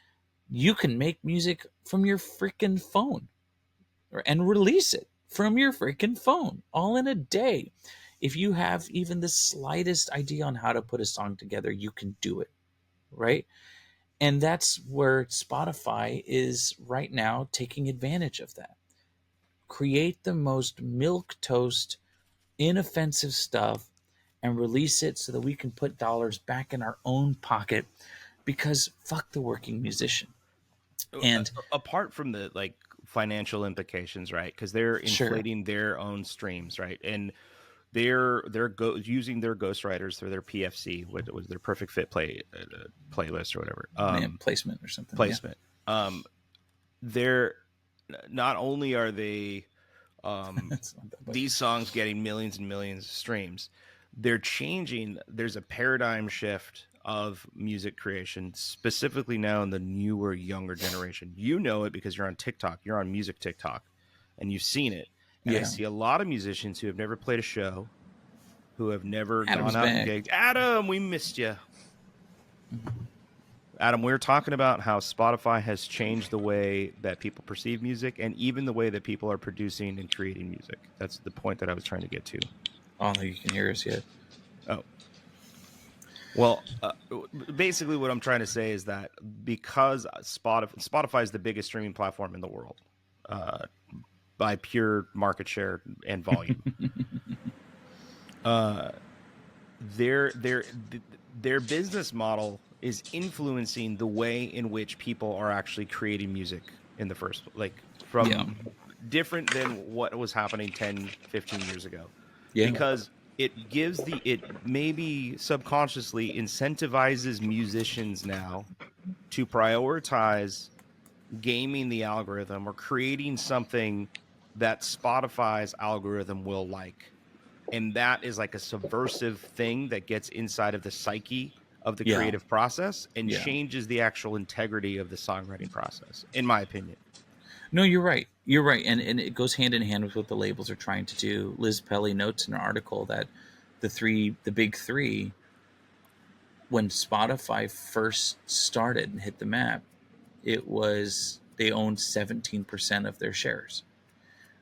you can make music from your freaking phone and release it from your freaking phone all in a day. If you have even the slightest idea on how to put a song together, you can do it, right? And that's where Spotify is right now, taking advantage of that. Create the most milquetoast, inoffensive stuff and release it so that we can put dollars back in our own pocket, because fuck the working musician. And apart from the like financial implications, right? Because they're Sure. inflating their own streams, right? And they're using their ghostwriters for their PFC, what was their perfect fit playlist or whatever, placement or something. placement. They're not only are they That's not that bad. these songs getting millions and millions of streams, they're changing. There's a paradigm shift of music creation, specifically now in the newer, younger generation. You know it because you're on TikTok, you're on music TikTok, and you've seen it. And I see a lot of musicians who have never played a show, who have never Adam's gone out back. and gigged. Adam, we missed you. Adam, we were talking about how Spotify has changed the way that people perceive music and even the way that people are producing and creating music. That's the point that I was trying to get to. I don't think you can hear us yet. Oh. Well, basically, what I'm trying to say is that because Spotify is the biggest streaming platform in the world uh, by pure market share and volume, uh, their their their business model is influencing the way in which people are actually creating music in the first, like, Yeah. from different than what was happening 10, 15 years ago, Yeah. because it maybe subconsciously incentivizes musicians now to prioritize gaming the algorithm or creating something that Spotify's algorithm will like. And that is like a subversive thing that gets inside of the psyche of the Yeah. creative process and Yeah. changes the actual integrity of the songwriting process, in my opinion. No, you're right. You're right. And it goes hand in hand with what the labels are trying to do. Liz Pelly notes in an article that the big three, when Spotify first started and hit the map, they owned 17% of their shares,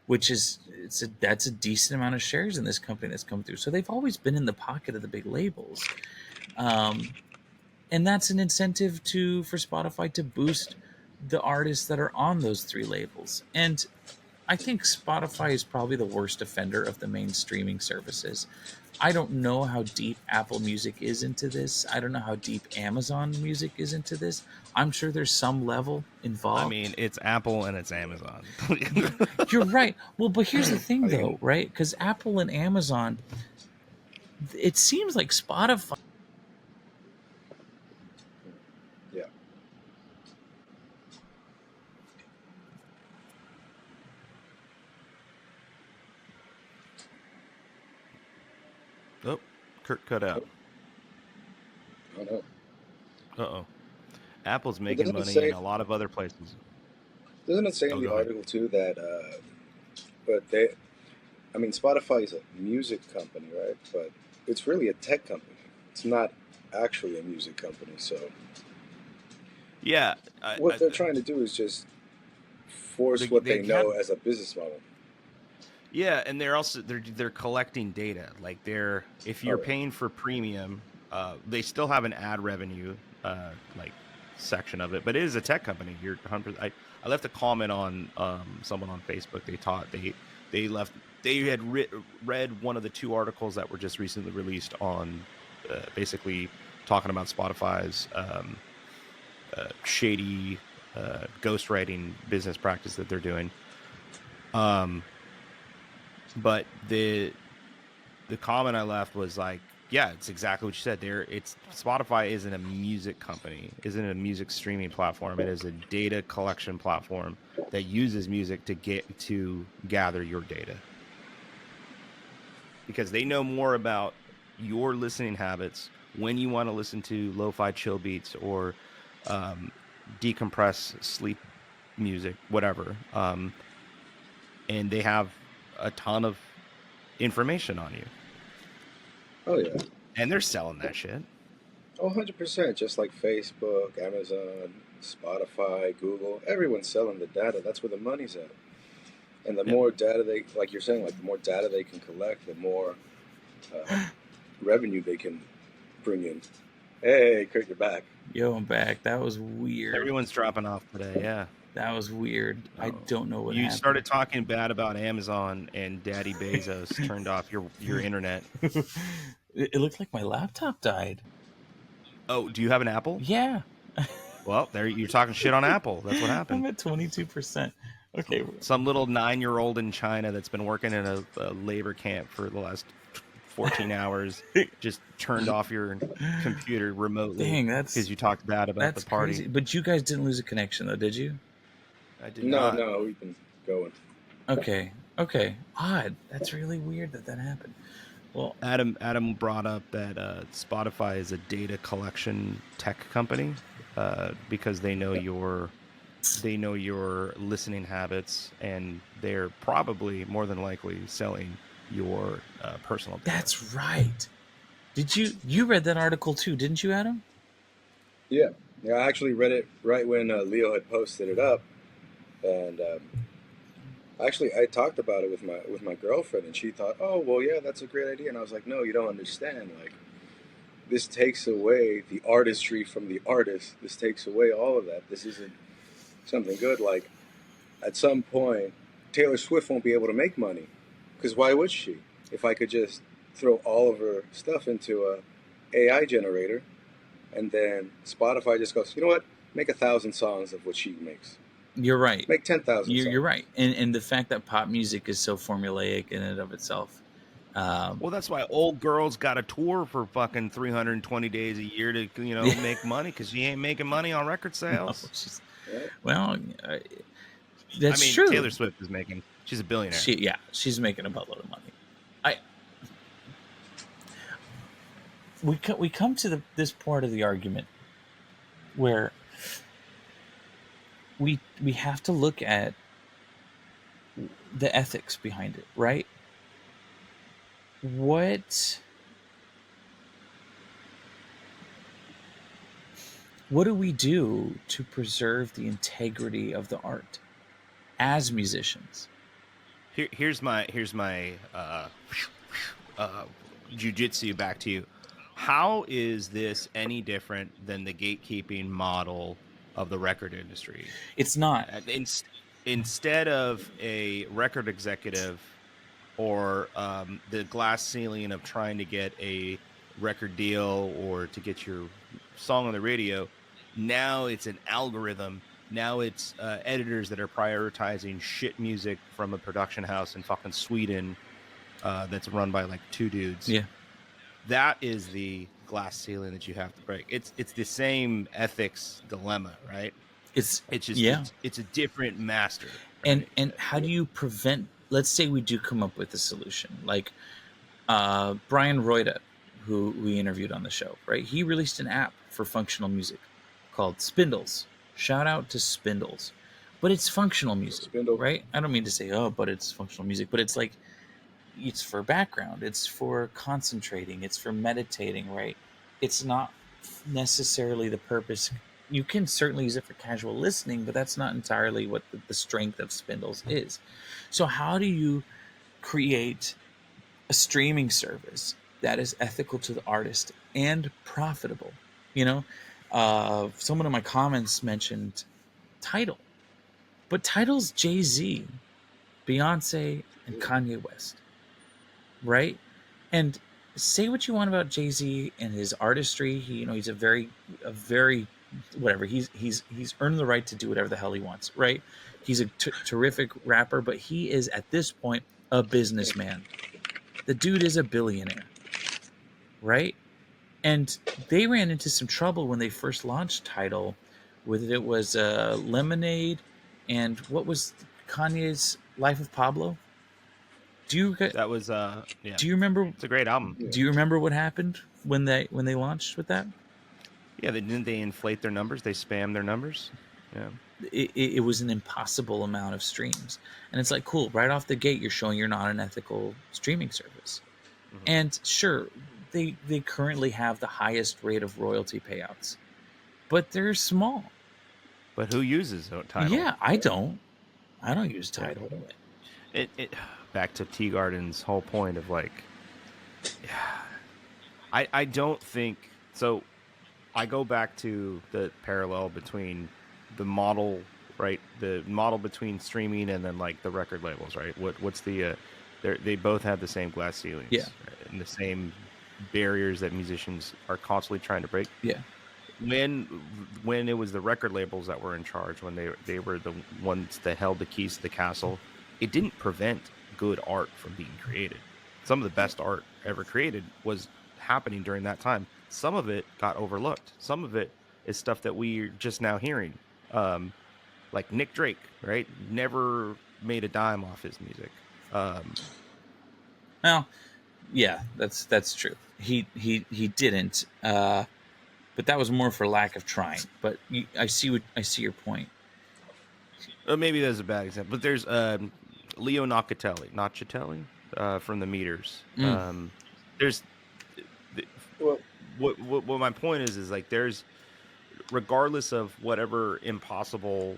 which is that's a decent amount of shares in this company that's come through. So they've always been in the pocket of the big labels. Um, and that's an incentive for Spotify to boost the artists that are on those three labels. And I think Spotify is probably the worst offender of the main streaming services. I don't know how deep Apple Music is into this. I don't know how deep Amazon Music is into this. I'm sure there's some level I involved. mean, it's Apple and it's Amazon. You're right. Well, but here's the thing, I though, mean, right? Because Apple and Amazon, it seems like Spotify. yeah. Oh, Kurt cut out. I don't know. Uh-oh. Apple's But making money in a lot of other places. doesn't it say Oh, in go the ahead. article too that but they I mean Spotify is a music company, right? But it's really a tech company. It's not actually a music company. So Yeah, what they're trying to do is just force what they they know had. as a business model. Yeah, and they're collecting data. Like, they're if Oh you're yeah. paying for premium, they still have an ad revenue like section of it, but it is a tech company. You're 100. I left a comment on someone on Facebook. They left they had read one of the two articles that were just recently released on basically talking about Spotify's shady ghostwriting business practice that they're doing. Um, but the comment I left was like, yeah, it's exactly what you said. It's Spotify isn't a music company, isn't a music streaming platform. It is a data collection platform that uses music to gather your data, because they know more about your listening habits, when you want to listen to lo-fi chill beats or um, decompress sleep music, whatever. And they have a ton of information on you, Oh yeah. and they're selling that shit. Oh, 100%. Just like Facebook, Amazon, Spotify, Google, everyone's selling the data. That's where the money's at. And the Yep. more data they, like you're saying, like the more data they can collect, the more uh, revenue they can bring in. Hey, Kurt, you're back. Yo, I'm back. That was weird. Everyone's dropping off today. Yeah. That was weird. I Oh. don't know what You happened. started talking bad about Amazon, and Daddy Bezos turned off your internet. It looked like my laptop died. Oh, do you have an Apple? Yeah. Well, there you're talking shit on Apple. That's what happened. I'm at 22%. Okay. Some little 9-year-old in China that's been working in a labor camp for the last 14 hours just turned off your computer remotely Dang, because you talked bad about the that's party. crazy. But you guys didn't lose a connection though, did you? I did No, not. no, we've been going. Okay. Okay. Odd. That's really weird that happened. Well, Adam brought up that Spotify is a data collection tech company because they know your listening habits, and they're probably more than likely selling your personal data. that's right. Did you read that article too, didn't you, Adam? Yeah. Yeah, I actually read it right when Leo had posted it up. And actually, I talked about it with my girlfriend, and she thought, "Oh, well, yeah, that's a great idea." And I was like, "No, you don't understand. Like, this takes away the artistry from the artist. This takes away all of that. This isn't something good. Like, at some point, Taylor Swift won't be able to make money. Because why would she? If I could just throw all of her stuff into a AI generator, and then Spotify just goes, you know what? Make 1,000 songs of what she makes. You're right. Make 10,000 songs. You're right. And the fact that pop music is so formulaic in and of itself. Well, that's why old girls got a tour for fucking 320 days a year to, Yeah. make money, because she ain't making money on record No, sales. well, that's I mean, true. Taylor Swift is making. She's a billionaire. She's making a buttload of money. We come to this part of the argument where we have to look at the ethics behind it, right? What do we do to preserve the integrity of the art as musicians? Here's my jujitsu back to you. How is this any different than the gatekeeping model of the record industry? It's not. Instead of a record executive or the glass ceiling of trying to get a record deal or to get your song on the radio, now it's an algorithm. Now it's editors that are prioritizing shit music from a production house in fucking Sweden that's run by like two dudes. Yeah. That is the glass ceiling that you have to break. It's the same ethics dilemma, right? It's just it's a different master. Right? And how do you prevent? Let's say we do come up with a solution, like Brian Royda, who we interviewed on the show, right? He released an app for functional music called Spindles. Shout out to Spindles, but it's functional music, Spindle. right? I don't mean to say, oh, but it's functional music, but it's like, it's for background, it's for concentrating, it's for meditating, right? It's not necessarily the purpose. You can certainly use it for casual listening, but that's not entirely what the strength of Spindles is. So how do you create a streaming service that is ethical to the artist and profitable? Someone in my comments mentioned Tidal, but Tidal's Jay-Z, Beyonce, and Kanye West, right? And say what you want about Jay-Z and his artistry. He's a very whatever. He's earned the right to do whatever the hell he wants, right? He's a terrific rapper, but he is at this point a businessman. The dude is a billionaire, right? And they ran into some trouble when they first launched Tidal, whether it was Lemonade and what was Kanye's Life of Pablo. That was Do you remember? It's a great album. Do you remember what happened when they launched with that? Yeah, they inflate their numbers. They spam their numbers. Yeah, it was an impossible amount of streams, and it's like, cool, right off the gate, you're showing you're not an ethical streaming service. Mm-hmm. And sure, they currently have the highest rate of royalty payouts, but they're small. But who uses Tidal? Yeah, I don't use Tidal. It back to Teagarden's whole point of like, I don't think so. I go back to the parallel between the model, right? The model between streaming and then like the record labels, right? What's the they both have the same glass ceilings, yeah, right? And the same barriers that musicians are constantly trying to break. Yeah. When it was the record labels that were in charge, when they were the ones that held the keys to the castle, it didn't prevent good art from being created. Some of the best art ever created was happening during that time. Some of it got overlooked. Some of it is stuff that we're just now hearing. Like Nick Drake, right? Never made a dime off his music. Well, yeah, that's true. He didn't. But that was more for lack of trying. But I see your point. Maybe that's a bad example. But there's Leo Nocchitelli from the Meters. There's what my point is like there's, regardless of whatever impossible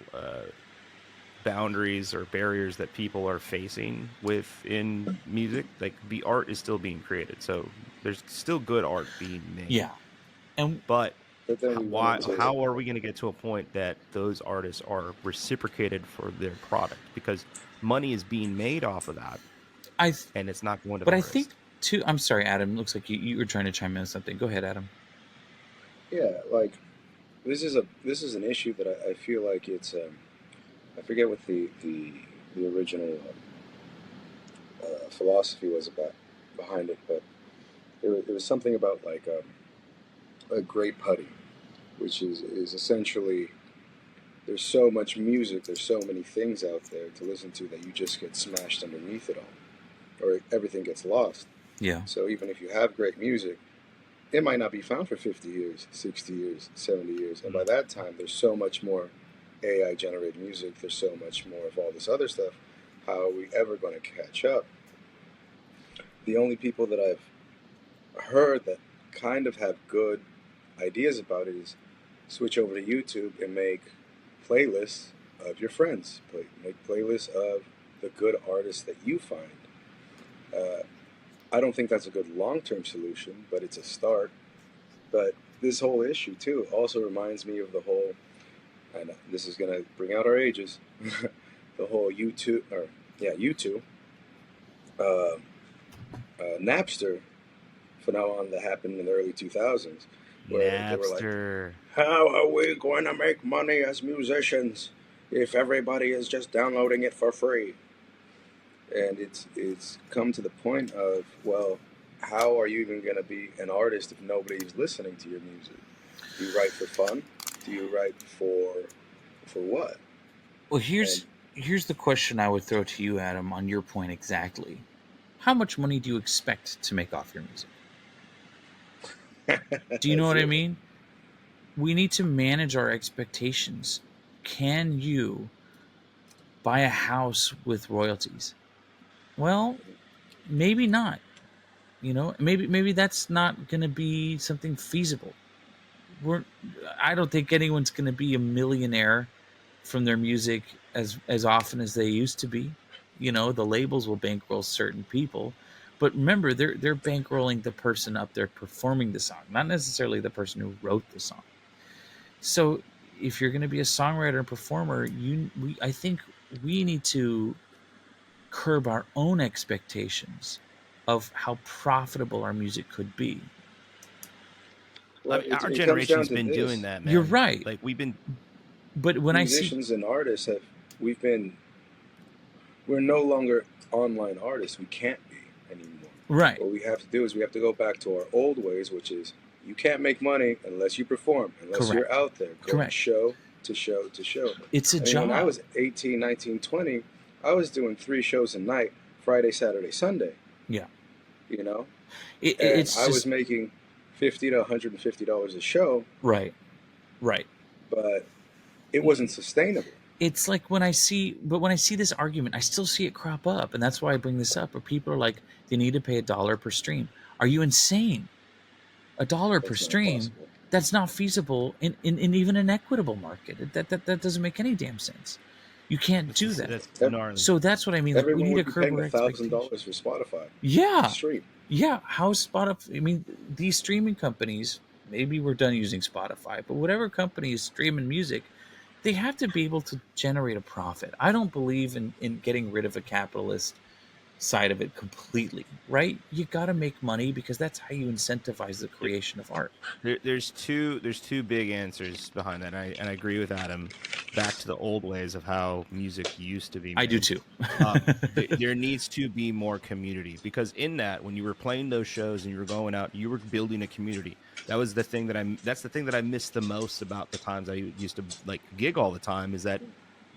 boundaries or barriers that people are facing within music, like the art is still being created. So There's still good art being made. Yeah. And But But then we run into how are we going to get to a point that those artists are reciprocated for their product? Because money is being made off of that, I and it's not going to but the I think artist. too, I'm sorry, Adam, looks like you were trying to chime in on something. Go ahead, Adam. yeah, like this is an issue that I feel like it's I forget what the original philosophy was about behind it, but it was something about like a great putty, which is essentially there's so much music, there's so many things out there to listen to that you just get smashed underneath it all, or everything gets lost. Yeah. So even if you have great music, it might not be found for 50 years, 60 years, 70 years. And by that time, there's so much more AI generated music, there's so much more of all this other stuff. How are we ever going to catch up? The only people that I've heard that kind of have good ideas about it is switch over to YouTube and make playlists of your friends. Make playlists of the good artists that you find. Uh, I don't think that's a good long-term solution, but it's a start. But this whole issue too also reminds me of the whole, and this is going to bring out our ages, the whole YouTube, or yeah, YouTube, uh, Napster phenomenon that happened in the early 2000s, where they were like, Napster. how are we going to make money as musicians if everybody is just downloading it for free? And it's come to the point of, well, how are you even going to be an artist if nobody's listening to your music? Do you write for fun? Do you write for what? Well, And here's the question I would throw to you, Adam, on your point exactly. How much money do you expect to make off your music? Do you know what I zero. mean? We need to manage our expectations. Can you buy a house with royalties? Well, maybe not. Maybe that's not going to be something feasible. We're I don't think anyone's going to be a millionaire from their music as often as they used to be. The labels will bankroll certain people, but remember, they're bankrolling the person up there performing the song, not necessarily the person who wrote the song. So if you're going to be a songwriter and performer, I think we need to curb our own expectations of how profitable our music could be. I Well, mean, our it comes down generation's to been doing this: that, You're man. right, Like we've been. but when I see, musicians and artists have we've been we're no longer online artists. We can't be anymore. right, What we have to do is we have to go back to our old ways, which is you can't make money unless you perform, unless you're correct, out there going correct, show to show to show. it's a I mean, when I job. was 18, 19, 20, I was doing 3 shows a night, Friday, Saturday, Sunday, Yeah, you know, and it's I was just making $50 to $150 a show, right, right. but it wasn't sustainable. It's like when I see this argument, I still see it crop up, and that's why I bring this up. Where people are like, they need to pay $1 per stream. Are you insane? $1 per That's not stream? possible. That's not feasible in even an equitable market. That doesn't make any damn sense. You can't do that. That's Ev- gnarly. So that's what I mean. Like, we Everyone need to would be curb paying our $1,000 expectations. for Spotify to Yeah, stream. yeah. How Spotify? I mean, these streaming companies. Maybe we're done using Spotify, but whatever company is streaming music, they have to be able to generate a profit. I don't believe in getting rid of a capitalist side of it completely, right? You got to make money because that's how you incentivize the creation of art. There's two big answers behind that, and I agree with Adam. Back to the old ways of how music used to be I do made. too. There needs to be more community, because in that, when you were playing those shows and you were going out, you were building a community. That's the thing that I miss the most about the times I used to like gig all the time, is that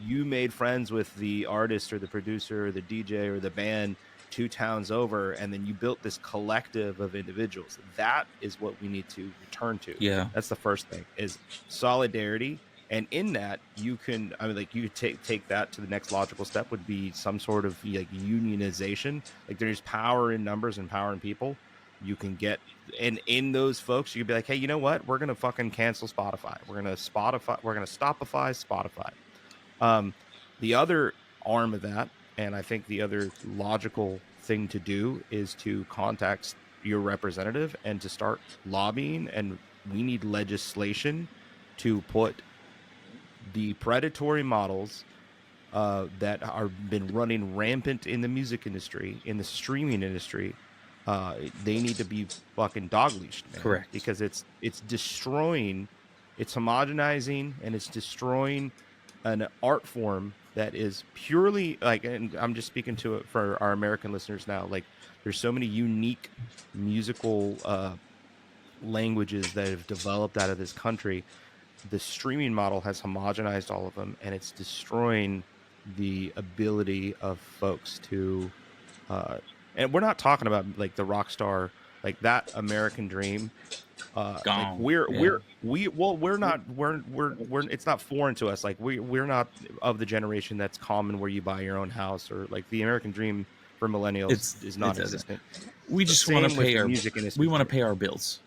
you made friends with the artist or the producer or the DJ or the band 2 towns over, and then you built this collective of individuals. That is what we need to return to. Yeah. That's the first thing, is solidarity. And in that, you can, I mean, like, you take that to the next logical step, would be some sort of like unionization. Like, there's power in numbers and power in people. You can get, and in those folks, you could be like, hey, you know what? We're gonna fucking cancel Spotify. We're gonna stopify Spotify. The other arm of that, and I think the other logical thing to do, is to contact your representative and to start lobbying, and we need legislation to put the predatory models that are been running rampant in the music industry, in the streaming industry. They need to be fucking dog leashed, man. Correct. Because it's destroying, it's homogenizing, and it's destroying an art form that is purely like, and I'm just speaking to it for our American listeners now. Like, there's so many unique musical languages that have developed out of this country. The streaming model has homogenized all of them, and it's destroying the ability of folks to and we're not talking about like the rock star, like that American dream. Like Gone. we're Yeah. we're not it's not foreign to us. Like we're not of the generation that's common where you buy your own house, or like the American dream for millennials is non-existent. We just want to Same with pay the our music industry. we want to pay our bills.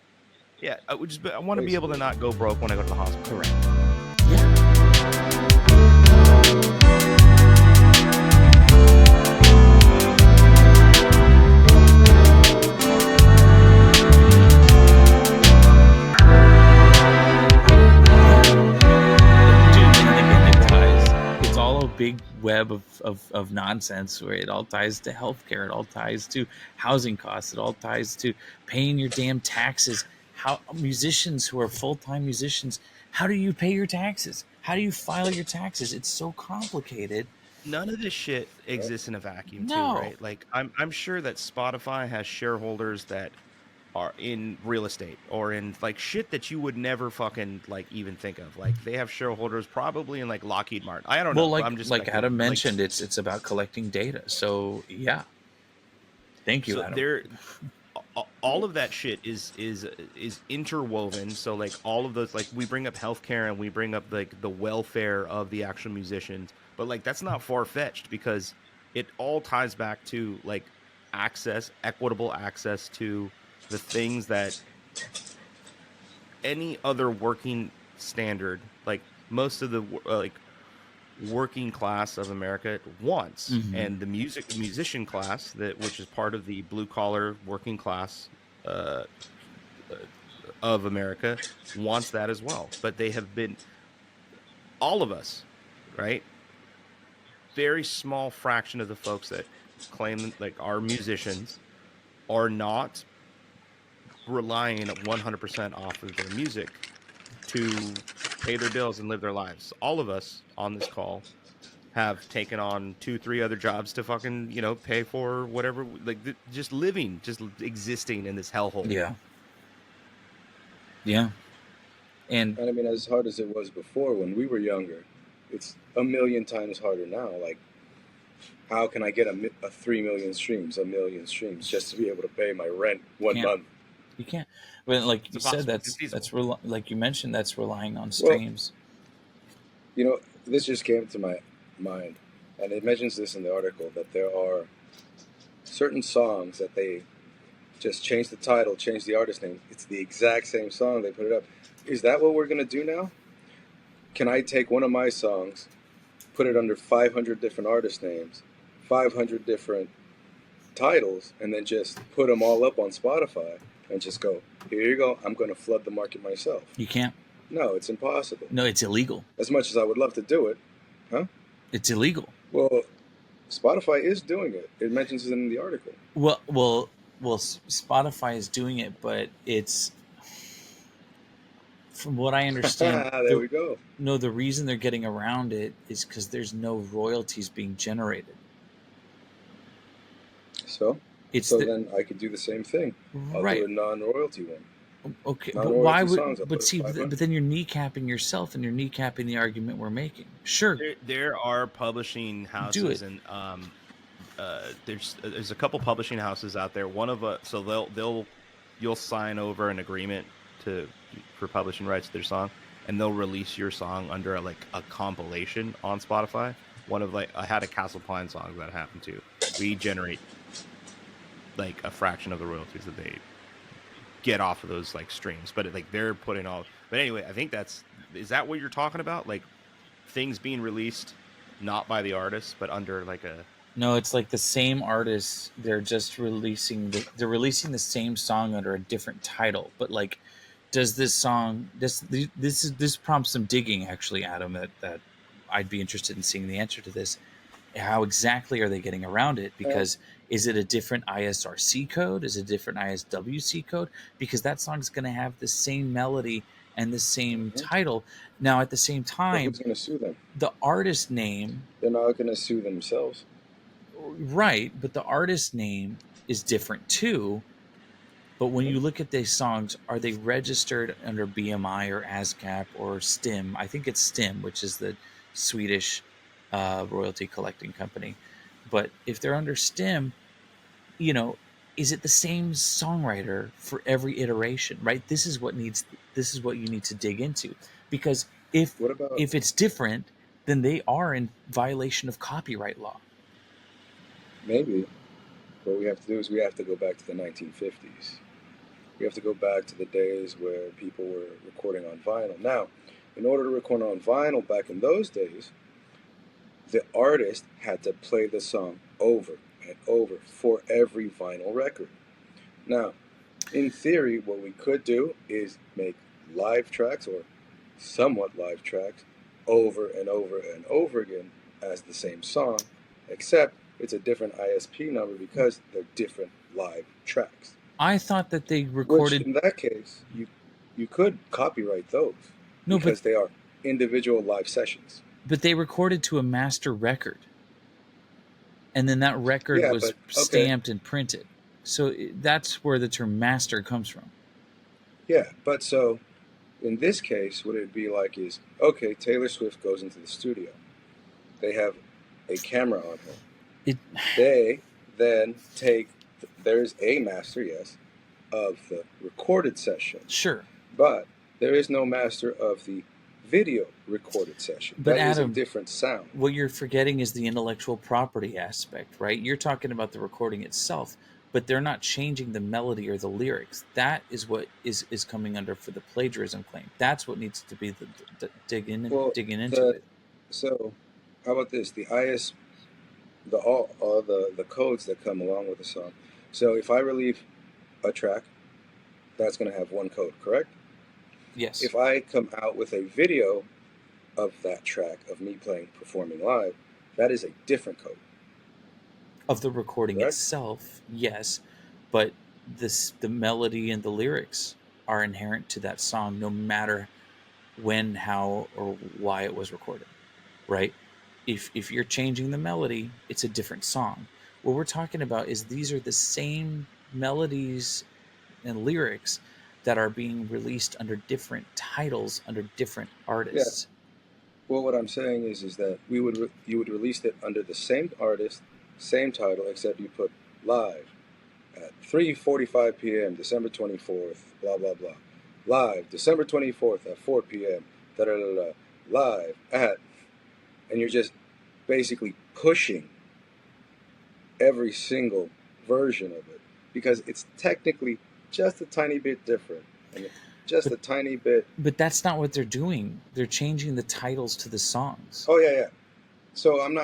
Yeah, I want to be able to not go broke when I go to the hospital. Correct. Yeah. It's all a big web of nonsense where it all ties to healthcare, it all ties to housing costs, it all ties to paying your damn taxes. How musicians who are full-time musicians, how do you pay your taxes? How do you file your taxes? It's so complicated. None of this shit exists in a vacuum, No. too, right? Like I'm sure that Spotify has shareholders that are in real estate or in like shit that you would never fucking like even think of. Like they have shareholders probably in like Lockheed Martin. I don't know. Well, I'm just like Adam speculating. mentioned, it's about collecting data. So yeah. Thank you, So Adam. there, all of that shit is interwoven. So like all of those, like we bring up healthcare and we bring up like the welfare of the actual musicians, but like that's not far-fetched because it all ties back to like access, equitable access to the things that any other working standard, like most of the like working class of America wants, and the musician class, that which is part of the blue collar working class of America, wants that as well. But they have been, all of us, right? Very small fraction of the folks that claim like are musicians are not relying 100% off of their music to pay their bills and live their lives. All of us on this call have taken on 2-3 other jobs to fucking, you know, pay for whatever, like just living, just existing in this hellhole. Yeah. Yeah. And I mean, as hard as it was before when we were younger, it's a million times harder now. Like, how can I get a 3 million streams, a million streams, just to be able to pay my rent one month? You can't. But like you said, that's like you mentioned, that's relying on streams. Well, you know, this just came to my mind, and it mentions this in the article that there are certain songs that they just change the title, change the artist name. It's the exact same song. They put it up. Is that what we're gonna do now? Can I take one of my songs, put it under 500 different artist names, 500 different titles, and then just put them all up on Spotify and just go, here you go, I'm going to flood the market myself? You can't. No, it's impossible. No, it's illegal. As much as I would love to do it, huh? It's illegal. Well, Spotify is doing it. It mentions it in the article. Well, Spotify is doing it, but it's, from what I understand, there we go. No, the reason they're getting around it is because there's no royalties being generated. So then I could do the same thing. I'll do a non-royalty one. Okay, but why would? But see, but then you're kneecapping yourself, and you're kneecapping the argument we're making. Sure, there are publishing houses, and there's a couple publishing houses out there. One of so you'll sign over an agreement for publishing rights to their song, and they'll release your song under a compilation on Spotify. One of I had a Castle Pine song that happened to. We generate like a fraction of the royalties that they get off of those like streams, but they're putting all. But anyway, I think is that what you're talking about? Like things being released not by the artist, but under like a No, it's like the same artist. They're just they're releasing the same song under a different title. But like, does this song this prompts some digging actually, Adam? That I'd be interested in seeing the answer to this. How exactly are they getting around it? Uh, Because is it a different ISRC code? Is it a different ISWC code? Because that song's going to have the same melody and the same mhm. title. Now, at the same But time, who's going to sue them? the artist name, They're not going to sue themselves. right? But the artist name is different too. But when Mhm. you look at these songs, are they registered under BMI or ASCAP or STIM? I think it's STIM, which is the Swedish royalty collecting company. But if they're under STIM, you know, is it the same songwriter for every iteration? Right. This is what you need to dig into, because What about if it's different, then they are in violation of copyright law. maybe what we have to do is we have to go back to the 1950s. We have to go back to the days where people were recording on vinyl. Now, in order to record on vinyl back in those days, the artist had to play the song over and over for every vinyl record. Now, in theory, what we could do is make live tracks or somewhat live tracks over and over and over again as the same song, except it's a different ISP number because they're different live tracks. I thought that they Which recorded in that case, you could copyright those no, because they are individual live sessions. but they recorded to a master record, and then that record Yeah, was but okay, stamped and printed. So that's where the term master comes from. yeah, but so in this case, what it'd be like is okay, Taylor Swift goes into the studio. They have a camera on her. It They then take, there's a master, yes, of the recorded session, sure, but there is no master of the video recorded session. but That is a Adam, different sound. what you're forgetting is the intellectual property aspect, right? You're talking about the recording itself, but they're not changing the melody or the lyrics. That is what is coming under for the plagiarism claim. That's what needs to be the Well, digging into the it. so how about this? The IS, the all the codes that come along with the song. So if I relieve a track, that's going to have one code, correct? Yes, If I come out with a video of that track of me playing performing live, that is a different code, of the recording correct? itself, yes, but the melody and the lyrics are inherent to that song, no matter when, how, or why it was recorded, right? If you're changing the melody, it's a different song. What we're talking about is these are the same melodies and lyrics that are being released under different titles under different Yeah. artists. Well, what I'm saying is that you would release it under the same artist, same title, except you put live at 3:45 p.m. December 24th, blah blah blah. Live December 24th at 4 p.m. Da da da da. Live at, and you're just basically pushing every single version of it because it's technically just a tiny bit different and just But a tiny bit. but that's not what they're doing. They're changing the titles to the songs. Oh yeah, yeah. So I'm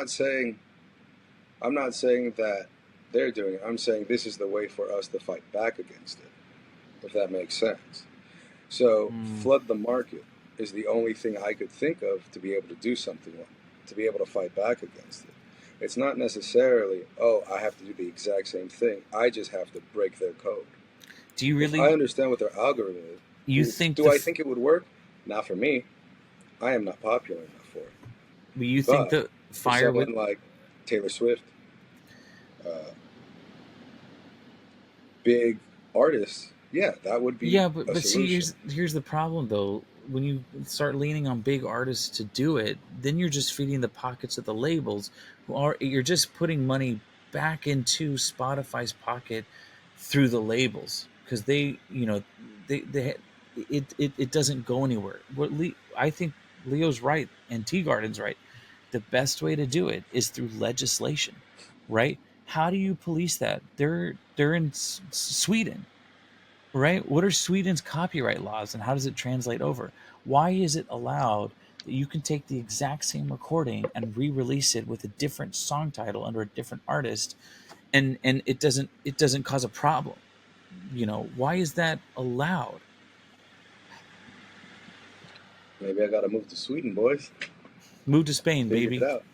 not saying that they're doing it. I'm saying this is the way for us to fight back against it, if that makes sense. So Mm. flood the market is the only thing I could think of to be able to do something like, to be able to fight back against it. It's not necessarily, oh, I have to do the exact same thing. I just have to break their code. Do you If I really understand what their algorithm you is, think do I think it would work? Not for me. I am not popular enough for it. you think But the for fire with someone like Taylor Swift, big artists, yeah, that would be yeah, a but see, solution. here's the problem though. When you start leaning on big artists to do it, then you're just feeding the pockets of the labels, who are you're just putting money back into Spotify's pocket through the labels, because they it doesn't go anywhere. I think Leo's right and T Garden's right. The best way to do it is through legislation, right? How do you police that? They're in Sweden, right? What are Sweden's copyright laws and how does it translate over? Why is it allowed You can take the exact same recording and re-release it with a different song title under a different artist, and it doesn't cause a problem. Why is that allowed? Maybe I gotta move to Sweden, boys. Move to Spain, Figure it baby. out.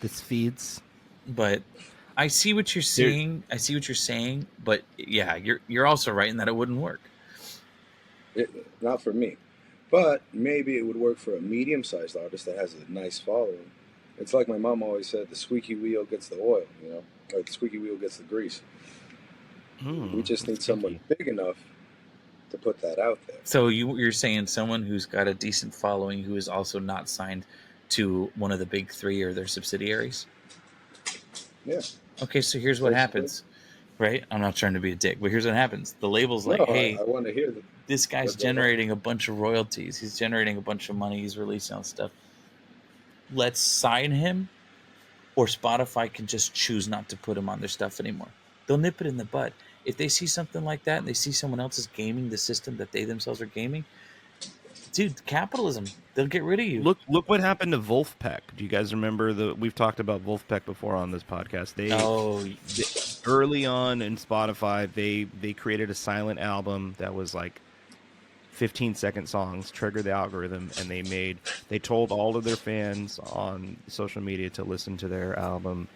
This feeds. But I see what you're There- seeing. I see what you're saying. But yeah, you're also right in that it wouldn't work. Not for me. But maybe it would work for a medium-sized artist that has a nice following. It's like my mom always said, the squeaky wheel gets the oil, or the squeaky wheel gets the grease. We just need someone big enough to put that out there. So you're saying someone who's got a decent following who is also not signed to one of the big three or their subsidiaries? Yeah. Okay, so here's what happens, right? I'm not trying to be a dick, but here's what happens. The label's like, hey, I want to hear this guy's generating a bunch of royalties. He's generating a bunch of money. He's releasing all stuff. Let's sign him, or Spotify can just choose not to put him on their stuff anymore. They'll nip it in the bud. If they see something like that and they see someone else is gaming the system that they themselves are gaming, dude, capitalism, they'll get rid of you. Look what happened to Wolfpack. Do you guys remember we've talked about Wolfpack before on this podcast? They early on in Spotify, they created a silent album that was like 15-second songs, triggered the algorithm, and they told all of their fans on social media to listen to their album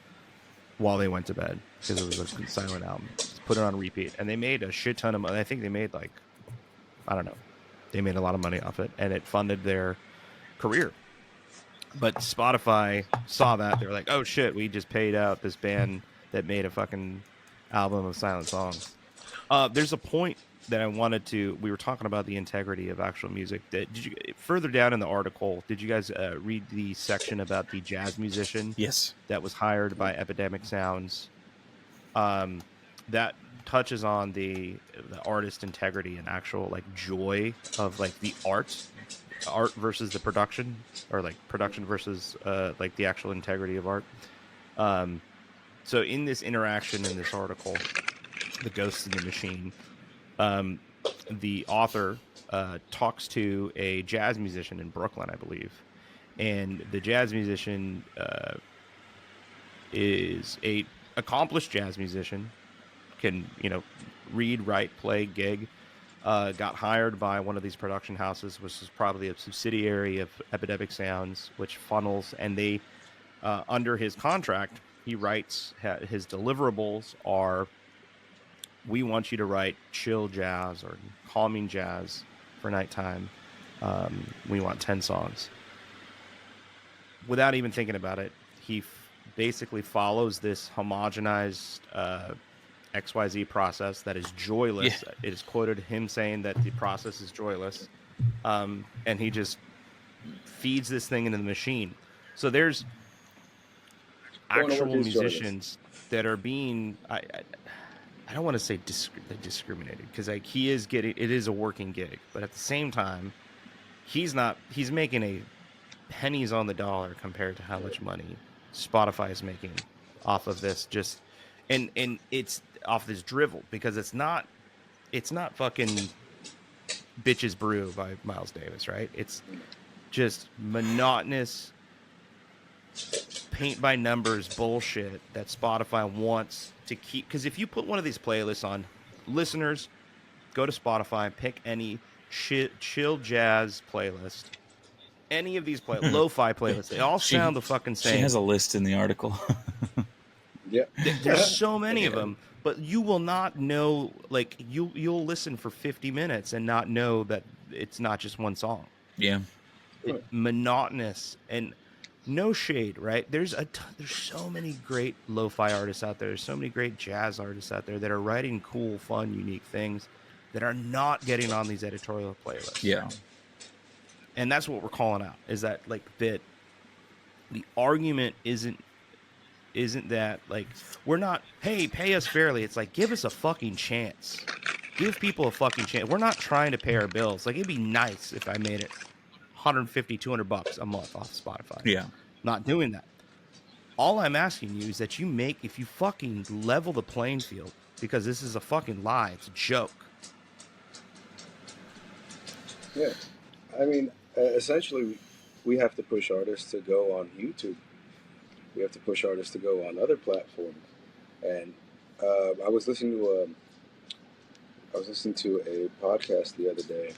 while they went to bed because it was a silent album. Just put it on repeat, and they made a shit ton of money. I think they made they made a lot of money off it, and it funded their career. But Spotify saw that. They were like, oh shit, we just paid out this band that made a fucking album of silent songs. There's a point that we were talking about the integrity of actual music. Further down in the article, did you guys read the section about the jazz musician? Yes. That was hired by Epidemic Sounds. That touches on the artist integrity and actual like joy of like the art versus the production, or like production versus like the actual integrity of art. So in this interaction in this article, The Ghost in the Machine, the author talks to a jazz musician in Brooklyn, I believe, and the jazz musician is a accomplished jazz musician, can read, write, play, gig. Got hired by one of these production houses, which is probably a subsidiary of Epidemic Sounds, which funnels, and they under his contract, he writes, his deliverables are, we want you to write chill jazz or calming jazz for nighttime. We want 10 songs. Without even thinking about it, he basically follows this homogenized XYZ process that is joyless. Yeah. It is quoted him saying that the process is joyless. And he just feeds this thing into the machine. So there's actual musicians that are being, I don't want to say discriminated, because like it is a working gig, but at the same time, he's making a pennies on the dollar compared to how much money Spotify is making off of this. Just and it's off this drivel, because it's not fucking Bitches Brew by Miles Davis, right? It's just monotonous paint by numbers bullshit that Spotify wants to keep. Because if you put one of these playlists on, listeners, go to Spotify, pick any chill jazz playlist, any of these lo-fi playlists, they all sound the fucking same. She has a list in the article. Yeah, there's so many of them, but you will not know. Like you'll listen for 50 minutes and not know that it's not just one song. Yeah, monotonous. And no shade, right? There's so many great lo-fi artists out there. There's so many great jazz artists out there that are writing cool, fun, unique things that are not getting on these editorial playlists. Yeah. And that's what we're calling out, is that like the argument isn't that like, we're not, hey, pay us fairly. It's like, give us a fucking chance. Give people a fucking chance. We're not trying to pay our bills. Like, it'd be nice if I made it $150, $200 a month off Spotify. Yeah. Not doing that. All I'm asking you is that if you fucking level the playing field, because this is a fucking lie. It's a joke. Yeah. I mean, essentially, we have to push artists to go on YouTube. We have to push artists to go on other platforms. And I was listening to a podcast the other day.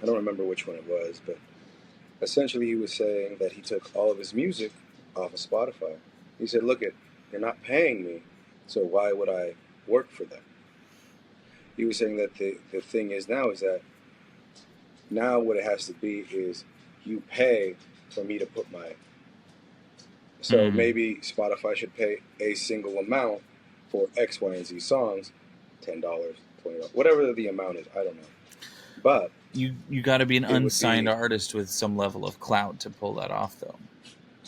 I don't remember which one it was, but essentially he was saying that he took all of his music off of Spotify. He said, "Look, they're not paying me, so why would I work for them?" He was saying that the thing is now is that now what it has to be is you pay for me to put my. So maybe Spotify should pay a single amount for X, Y, and Z songs, $10, $20, whatever the amount is. I don't know, but You got to be an it would unsigned be artist with some level of clout to pull that off, though.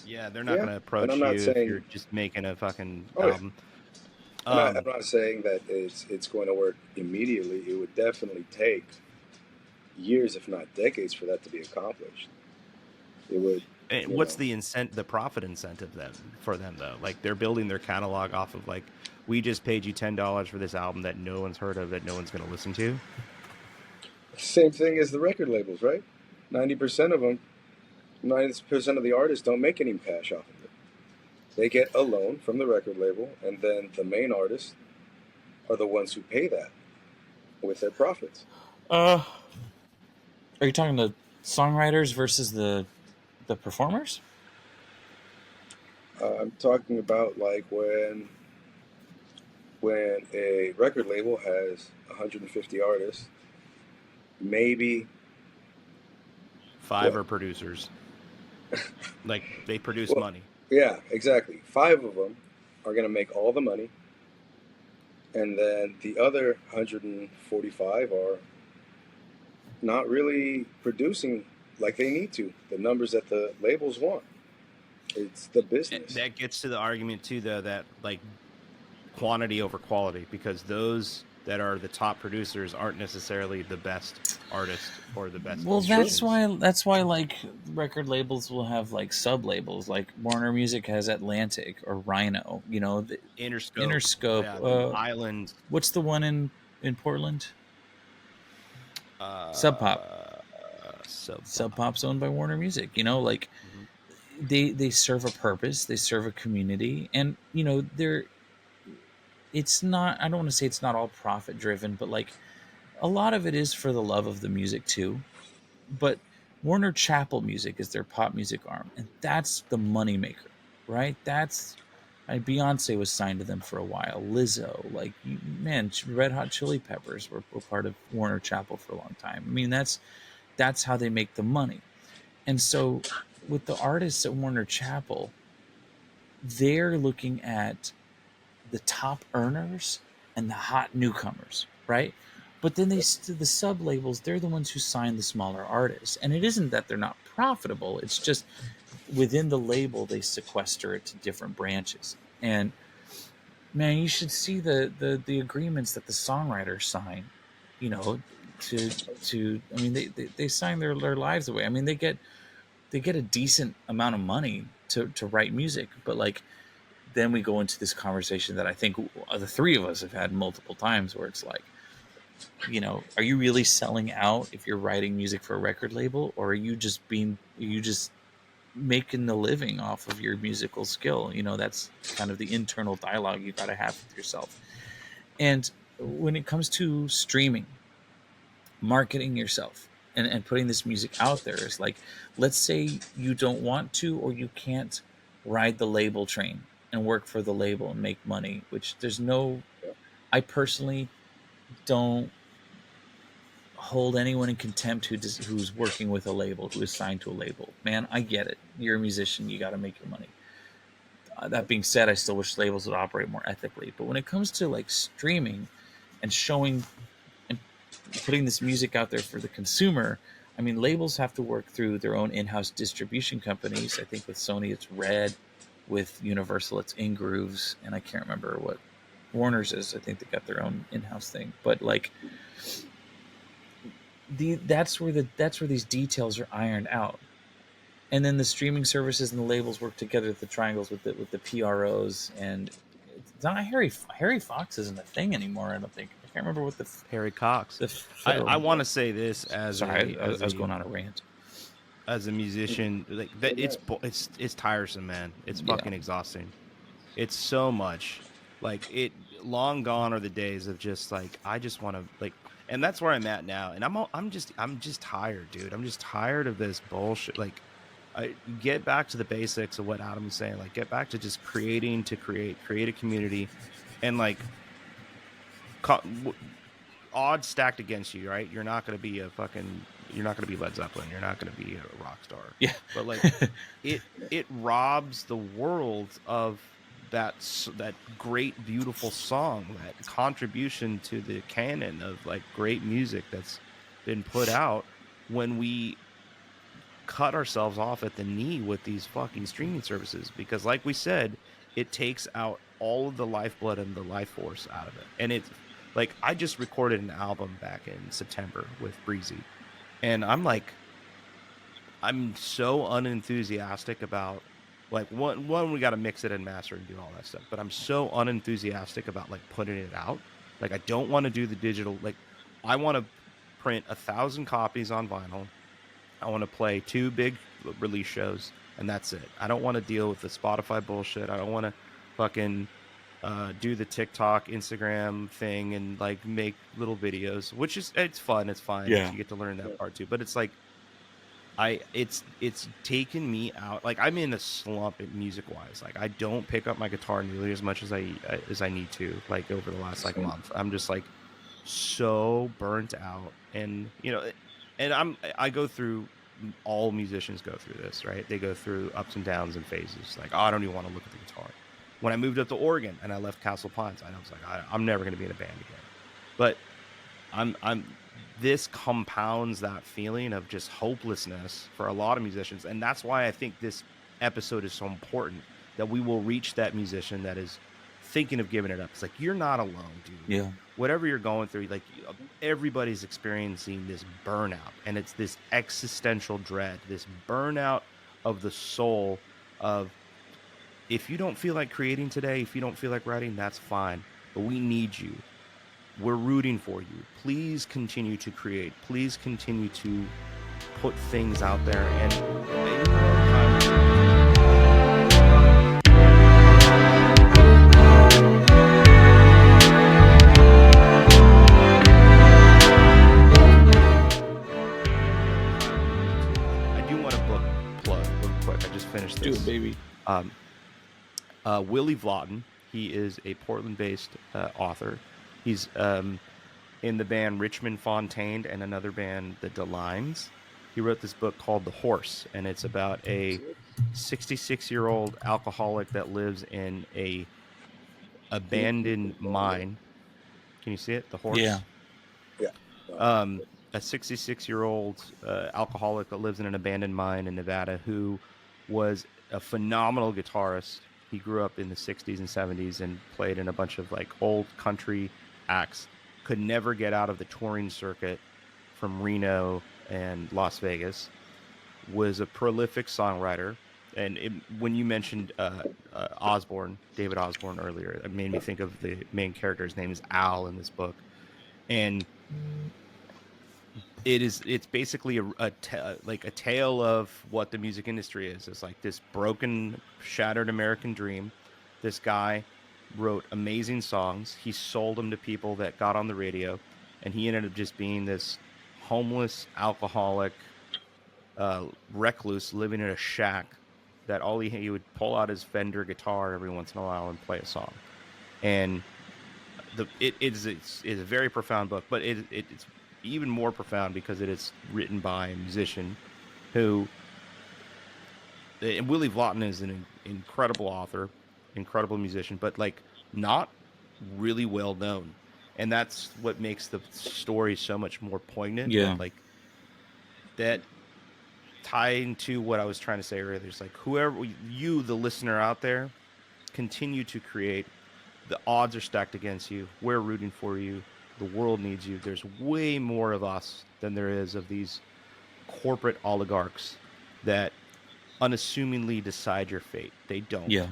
Yeah, they're not yeah. going to And approach I'm you not if you're saying. just making a fucking Oh yeah. album. I'm not saying that it's going to work immediately. It would definitely take years, if not decades, for that to be accomplished. It would, What's the profit incentive then for them though? Like they're building their catalog off of like, we just paid you $10 for this album that no one's heard of, that no one's going to listen to. same thing as the record labels, right? 90% of them, 90% of the artists don't make any cash off of it. They get a loan from the record label, and then the main artists are the ones who pay that with their profits. Are you talking the songwriters versus the performers? I'm talking about like when a record label has 150 artists, maybe 5 what? are producers. Like they produce Well, money. yeah, exactly. 5 of them are going to make all the money, and then the other 145 are not really producing like they need to, the numbers that the labels want. It's the business. That gets to the argument too, though, that like quantity over quality, because those that are the top producers aren't necessarily the best artists or the best Well, musicians. that's why like record labels will have like sub labels, like Warner Music has Atlantic or Rhino. You know, the Interscope, yeah, Interscope. Island, What's the one in Portland? Sub Pop. Sub Pop's owned by Warner Music. You know, like they serve a purpose, they serve a community, and you know they're. It's not. I don't want to say it's not all profit driven, but like a lot of it is for the love of the music too. But Warner Chappell Music is their pop music arm, and that's the moneymaker, right? That's Beyonce was signed to them for a while. Lizzo, like man, Red Hot Chili Peppers were part of Warner Chappell for a long time. I mean, that's how they make the money. And so with the artists at Warner Chappell, they're looking at the top earners and the hot newcomers, right? But then the sub labels, they're the ones who sign the smaller artists. And it isn't that they're not profitable, it's just within the label they sequester it to different branches. And man, you should see the agreements that the songwriters sign, you know, to I mean they sign their lives away. I mean they get a decent amount of money to write music, but like then we go into this conversation that I think the three of us have had multiple times where it's like, you know, are you really selling out if you're writing music for a record label, or are you just making the living off of your musical skill? You know, that's kind of the internal dialogue you got to have with yourself. And when it comes to streaming, marketing yourself and putting this music out there is like, let's say you don't want to or you can't ride the label train and work for the label and make money, which there's no, I personally don't hold anyone in contempt who's working with a label, who is signed to a label. Man, I get it. You're a musician. You got to make your money. That being said, I still wish labels would operate more ethically. But when it comes to like streaming and showing and putting this music out there for the consumer, I mean, labels have to work through their own in-house distribution companies. I think with Sony, it's Red. With Universal, it's Ingrooves, and I can't remember what Warner's is. I think they got their own in-house thing. But like, that's where these details are ironed out. And then the streaming services and the labels work together, the triangles with the PROs, and it's not Harry Fox isn't a thing anymore. I don't think can't remember what Harry Cox. the I federal. want to say this as Sorry, a I was going on a rant. as a musician, like that, it's tiresome, man. It's Yeah. fucking exhausting. It's so much. Like it, long gone are the days of just like I just want to like, and that's where I'm at now. And I'm just tired, dude. I'm just tired of this bullshit. Like, I get back to the basics of what Adam was saying. Like, get back to just creating to create a community, and like, odds stacked against you, right? You're not going to be you're not going to be Led Zeppelin. You're not going to be a rock star. Yeah. But like, it robs the world of that great, beautiful song, that contribution to the canon of like great music that's been put out when we cut ourselves off at the knee with these fucking streaming services. Because like we said, it takes out all of the lifeblood and the life force out of it. And it's like, I just recorded an album back in September with Breezy, and I'm so unenthusiastic about like one we got to mix it and master and do all that stuff, but I'm so unenthusiastic about like putting it out. Like, I don't want to do the digital. Like, I want to print 1,000 copies on vinyl. I want to play 2 big release shows, and that's it. I don't want to deal with the Spotify bullshit. I don't want to fucking do the TikTok, Instagram thing and like make little videos, which is, it's fun. It's fine. Yeah. You get to learn that part too. But it's like, it's taken me out. Like, I'm in a slump music wise. Like, I don't pick up my guitar nearly as much as I need to. Like, over the last like month, I'm just like so burnt out, and and I go through, all musicians go through this, right? They go through ups and downs and phases. Like, oh, I don't even want to look at the guitar. When I moved up to Oregon and I left Castle Pines, I was like, I'm never going to be in a band again. But I'm this compounds that feeling of just hopelessness for a lot of musicians, and that's why I think this episode is so important, that we will reach that musician that is thinking of giving it up. It's like, you're not alone, dude. Yeah. Whatever you're going through, like, everybody's experiencing this burnout, and it's this existential dread, this burnout of the soul of, if you don't feel like creating today, if you don't feel like writing, that's fine, but we need you. We're rooting for you. Please continue to create. Please continue to put things out there. I do want to book plug real quick. I just finished this. Do it, baby. Willie Vlotton. He is a Portland-based author. He's in the band Richmond Fontaine and another band, the DeLimes. He wrote this book called The Horse, and it's about a 66-year-old alcoholic that lives in a abandoned mine. Can you see it? The Horse? Yeah. A 66-year-old alcoholic that lives in an abandoned mine in Nevada, who was a phenomenal guitarist. He grew up in the 60s and 70s and played in a bunch of like old country acts. Could never get out of the touring circuit from Reno and Las Vegas. Was a prolific songwriter. And when you mentioned Osborne, David Osborne earlier, it made me think of the main character. His name is Al in this book. And it's basically a tale of what the music industry is. It's like this broken, shattered American dream. This guy wrote amazing songs. He sold them to people that got on the radio, and he ended up just being this homeless alcoholic recluse living in a shack, that all he would pull out his Fender guitar every once in a while and play a song. And it's a very profound book, but it's even more profound because it is written by a musician who, and Willie Vlotton is an incredible author, incredible musician, but like not really well known. And that's what makes the story so much more poignant. Yeah. Like, that tying to what I was trying to say earlier. It's like, whoever you, the listener out there, continue to create. The odds are stacked against you. We're rooting for you. The world needs you. There's way more of us than there is of these corporate oligarchs that unassumingly decide your fate. They don't. Yeah.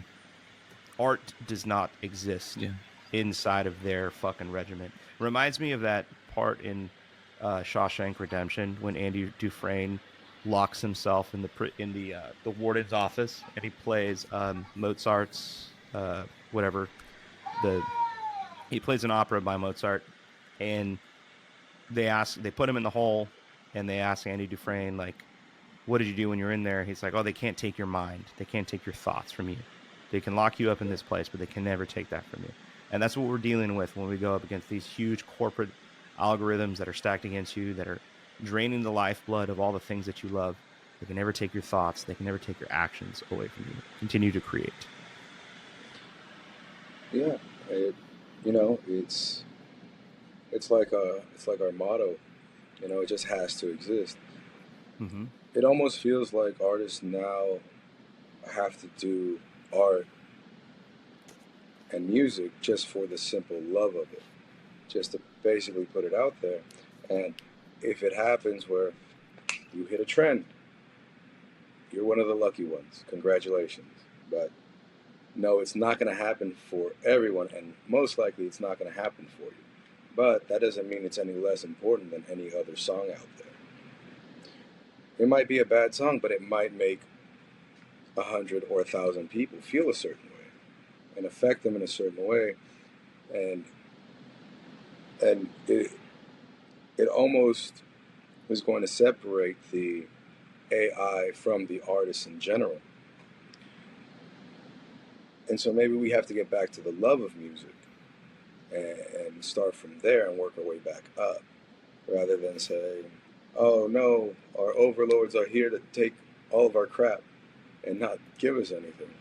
Art does not exist Yeah. inside of their fucking regiment. Reminds me of that part in Shawshank Redemption when Andy Dufresne locks himself in the warden's office and he plays Mozart's whatever the he plays an opera by Mozart, and they put him in the hole, and they ask Andy Dufresne like, "What did you do when you're in there?" He's like, "Oh, they can't take your mind, they can't take your thoughts from you. They can lock you up in this place, but they can never take that from you." And that's what we're dealing with when we go up against these huge corporate algorithms that are stacked against you, that are draining the lifeblood of all the things that you love. They can never take your thoughts. They can never take your actions away from you. Continue to create. Yeah, it's like our motto. It just has to exist. Mm-hmm. It almost feels like artists now have to do art and music just for the simple love of it, just to basically put it out there. And if it happens where you hit a trend, you're one of the lucky ones. Congratulations. But no, it's not going to happen for everyone, and most likely it's not going to happen for you. But that doesn't mean it's any less important than any other song out there. It might be a bad song, but it might make 100 or 1,000 people feel a certain way and affect them in a certain way, and it almost is going to separate the AI from the artist in general. And so maybe we have to get back to the love of music and start from there and work our way back up, rather than say, "Oh no, our overlords are here to take all of our crap and not give us anything."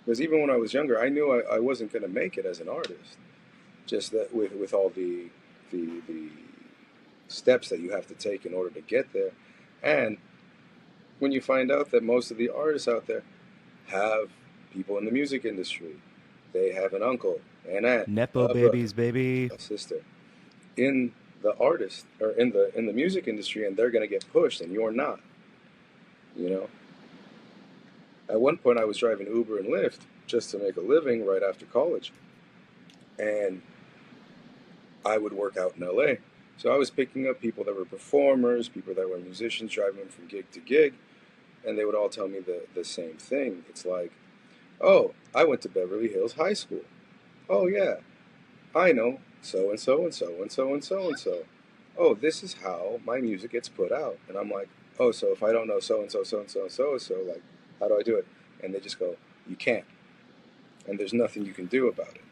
Because even when I was younger, I knew I wasn't going to make it as an artist. Just that with all the steps that you have to take in order to get there, and when you find out that most of the artists out there have people in the music industry, they have an uncle, an aunt, Nepo a babies, brother, baby. a sister in the artist or in the music industry, and they're going to get pushed, and you're not. You know. At one point, I was driving Uber and Lyft just to make a living right after college, and I would work out in LA. So I was picking up people that were performers, people that were musicians, driving them from gig to gig, and they would all tell me the same thing. It's like, "Oh, I went to Beverly Hills High School. Oh, yeah, I know so and so and so and so and so and so. Oh, this is how my music gets put out." And I'm like, "Oh, so if I don't know so and so, so and so and so and so, like, how do I do it?" And they just go, "You can't. And there's nothing you can do about it."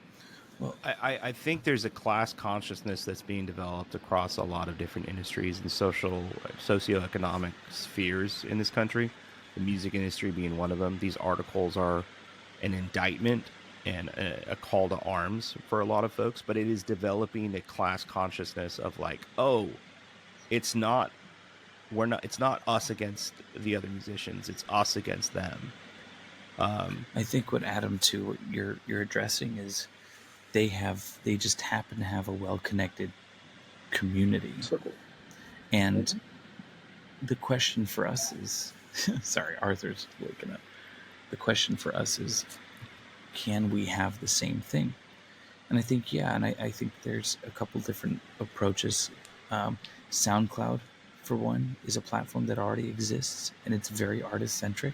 Well, I think there's a class consciousness that's being developed across a lot of different industries and socioeconomic spheres in this country. The music industry being one of them. These articles are an indictment and a call to arms for a lot of folks, but it is developing a class consciousness of like, oh, it's not us against the other musicians, it's us against them. I think what Adam too, what you're addressing is they just happen to have a well-connected community, Circle. and the question for us is, sorry, Arthur's waking up. The question for us is, can we have the same thing? And I think, yeah, and I think there's a couple different approaches. SoundCloud, for one, is a platform that already exists, and it's very artist-centric.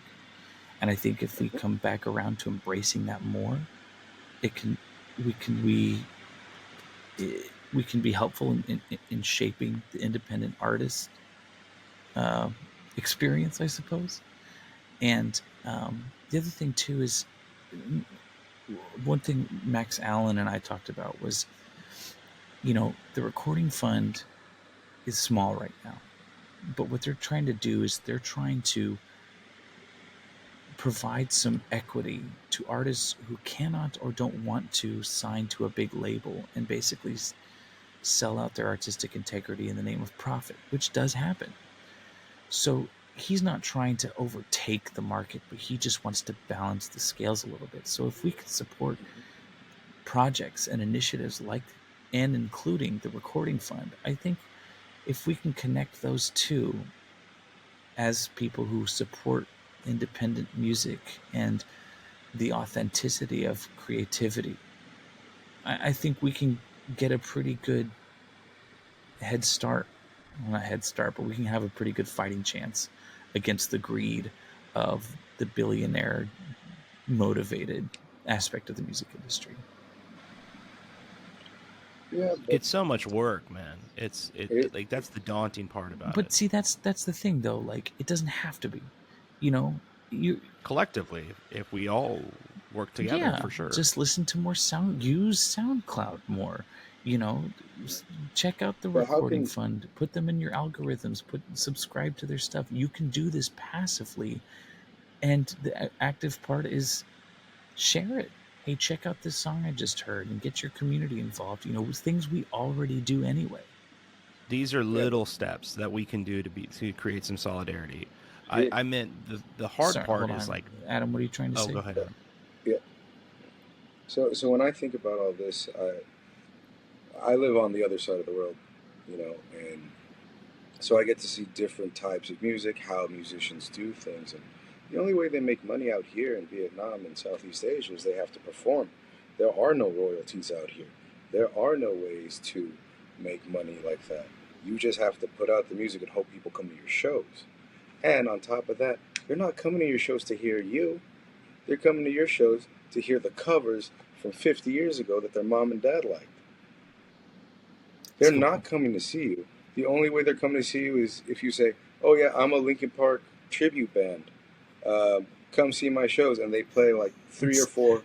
And I think if we come back around to embracing that more, we can be helpful in shaping the independent artist experience, I suppose. And the other thing too is, one thing Max Allen and I talked about was, the recording fund is small right now, but what they're trying to do is they're trying to provide some equity to artists who cannot or don't want to sign to a big label and basically sell out their artistic integrity in the name of profit, which does happen. So he's not trying to overtake the market, but he just wants to balance the scales a little bit. So if we can support projects and initiatives like, and including the recording fund, I think if we can connect those two as people who support independent music and the authenticity of creativity, I think we can get a pretty good head start. Well, not head start, but we can have a pretty good fighting chance against the greed of the billionaire motivated aspect of the music industry. Yeah, but It's so much work, man. It's it, like that's the daunting part about it. But see, that's the thing though. Like, it doesn't have to be. You know, you Collectively, if we all work together, yeah, for sure. just listen to more sound. Use SoundCloud more. You know, check out the but how recording can fund. Put them in your algorithms. Subscribe to their stuff. You can do this passively, and the active part is share it. Hey, check out this song I just heard, and get your community involved. You know, things we already do anyway. These are yeah, little steps that we can do to create some solidarity. it, I meant the hard Sorry, part hold is on, like, Adam. What are you trying to oh, go say? ahead, Adam. yeah. So when I think about all this, I live on the other side of the world, and so I get to see different types of music, how musicians do things, and the only way they make money out here in Vietnam and Southeast Asia is they have to perform. There are no royalties out here. There are no ways to make money like that. You just have to put out the music and hope people come to your shows. And on top of that, they're not coming to your shows to hear you. They're coming to your shows to hear the covers from 50 years ago that their mom and dad liked. They're not coming to see you. The only way they're coming to see you is if you say, "Oh yeah, I'm a Linkin Park tribute band. Come see my shows," and they play like three or It's, four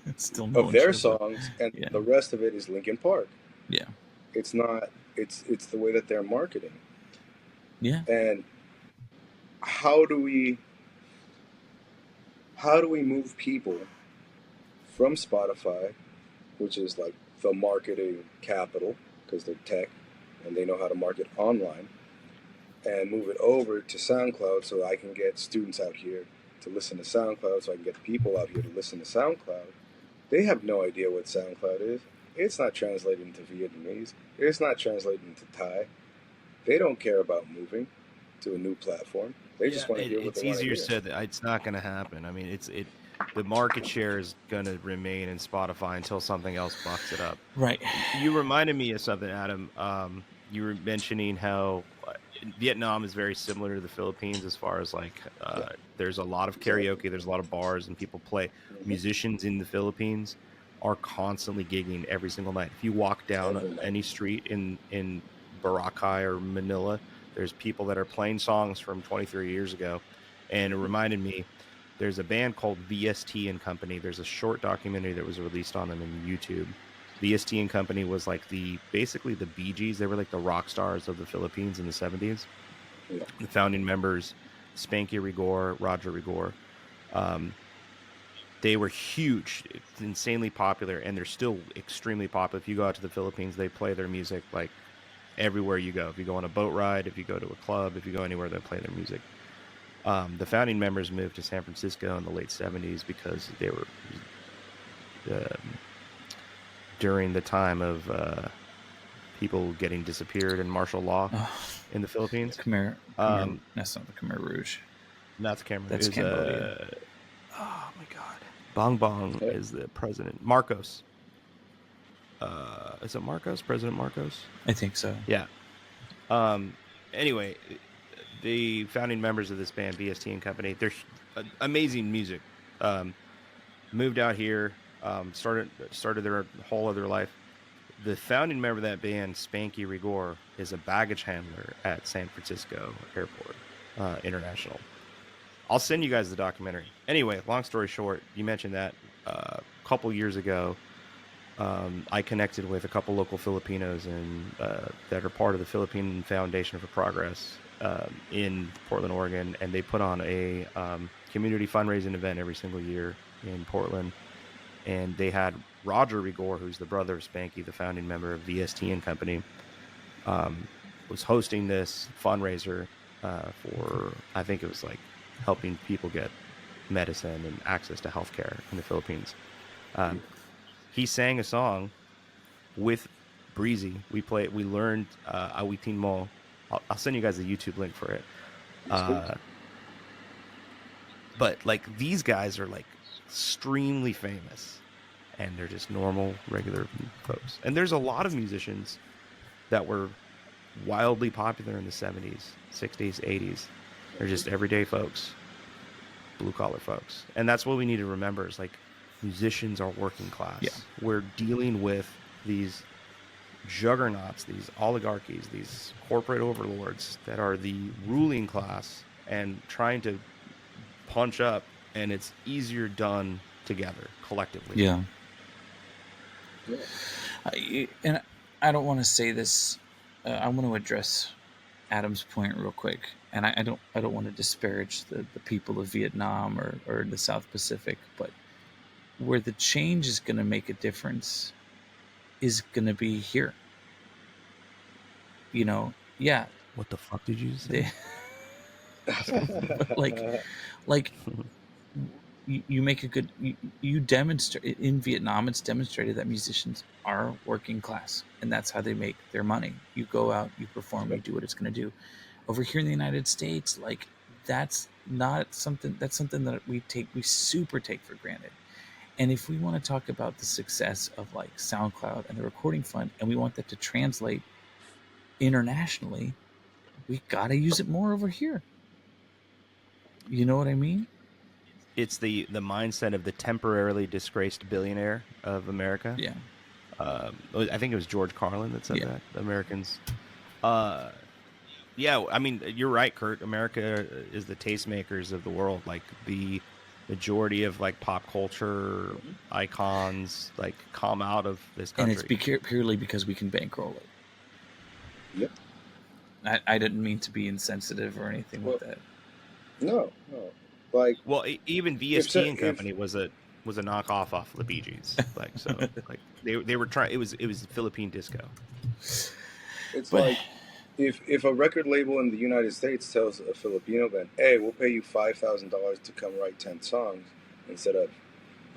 it's still no of one their shows up. songs, and Yeah, the rest of it is Linkin Park. yeah, It's not. It's the way that they're marketing. yeah. And how do we move people from Spotify, which is like the marketing capital because they're tech and they know how to market online, and move it over to SoundCloud so I can get students out here to listen to SoundCloud, so I can get people out here to listen to SoundCloud. They have no idea what SoundCloud is. It's not translated into Vietnamese. It's not translated into Thai. They don't care about moving to a new platform. They just want to hear what It's they want to easier hear. said that it's not going to happen. I mean, the market share is going to remain in Spotify until something else bucks it up. Right. You reminded me of something, Adam. You were mentioning how Vietnam is very similar to the Philippines as far as like there's a lot of karaoke, there's a lot of bars, and people play. Mm-hmm. Musicians in the Philippines are constantly gigging every single night. If you walk down any street in Boracay or Manila, there's people that are playing songs from 23 years ago. And it reminded me, there's a band called VST and Company. There's a short documentary that was released on them in YouTube. VST and Company was like basically the Bee Gees. They were like the rock stars of the Philippines in the 70s. Yeah. The founding members, Spanky Rigor, Roger Rigor, they were huge, insanely popular, and they're still extremely popular. If you go out to the Philippines, they play their music like everywhere you go. If you go on a boat ride, if you go to a club, if you go anywhere, they play their music. The founding members moved to San Francisco in the late 70s because they were during the time of people getting disappeared and martial law in the Philippines. That's not the Khmer Rouge. Not the Khmer. That's Cambodia. Oh my God. Bong Bong is the president. Marcos. Is it Marcos? President Marcos? I think so. Yeah. Anyway, the founding members of this band, BST and Company, they're amazing music. Moved out here, started their whole other life. The founding member of that band, Spanky Rigor, is a baggage handler at San Francisco Airport International. I'll send you guys the documentary. Anyway, long story short, you mentioned that a couple years ago, I connected with a couple local Filipinos that are part of the Philippine Foundation for Progress in Portland, Oregon, and they put on a community fundraising event every single year in Portland. And they had Roger Rigor, who's the brother of Spanky, the founding member of VST and Company, was hosting this fundraiser for, I think it was like helping people get medicine and access to healthcare in the Philippines. He sang a song with Breezy. We learned Awitin Mo. I'll send you guys the YouTube link for it. But like these guys are like extremely famous, and they're just normal, regular folks. And there's a lot of musicians that were wildly popular in the 70s, 60s, 80s. They're just everyday folks, blue collar folks. And that's what we need to remember is like musicians are working class. Yeah. We're dealing with these juggernauts, these oligarchies, these corporate overlords that are the ruling class and trying to punch up, and it's easier done together, collectively. Yeah. And I don't want to say this. I want to address Adam's point real quick, and I don't want to disparage the people of Vietnam or the South Pacific, but where the change is going to make a difference is going to be here. You know, yeah. What the fuck did you say? like you make a good you demonstrate in Vietnam. It's demonstrated that musicians are working class, and that's how they make their money. You go out, you perform, you do what it's going to do. Over here in the United States, like that's not something. That's something that we super take for granted. And if we want to talk about the success of like SoundCloud and the recording fund, and we want that to translate internationally, we got to use it more over here. You know what I mean? It's the mindset of the temporarily disgraced billionaire of America. Yeah. I think it was George Carlin that said that. The Americans. Yeah, I mean, you're right, Kurt. America is the tastemakers of the world. Like the majority of like pop culture icons like come out of this country. And it's purely because we can bankroll it. Yep. I didn't mean to be insensitive or anything with that. No. Like, well, even VST and Company was a knockoff off the Bee Gees. Like, so like they were trying. It was Philippine disco. It's like if a record label in the United States tells a Filipino band, "Hey, we'll pay you $5,000 to come write 10 songs instead of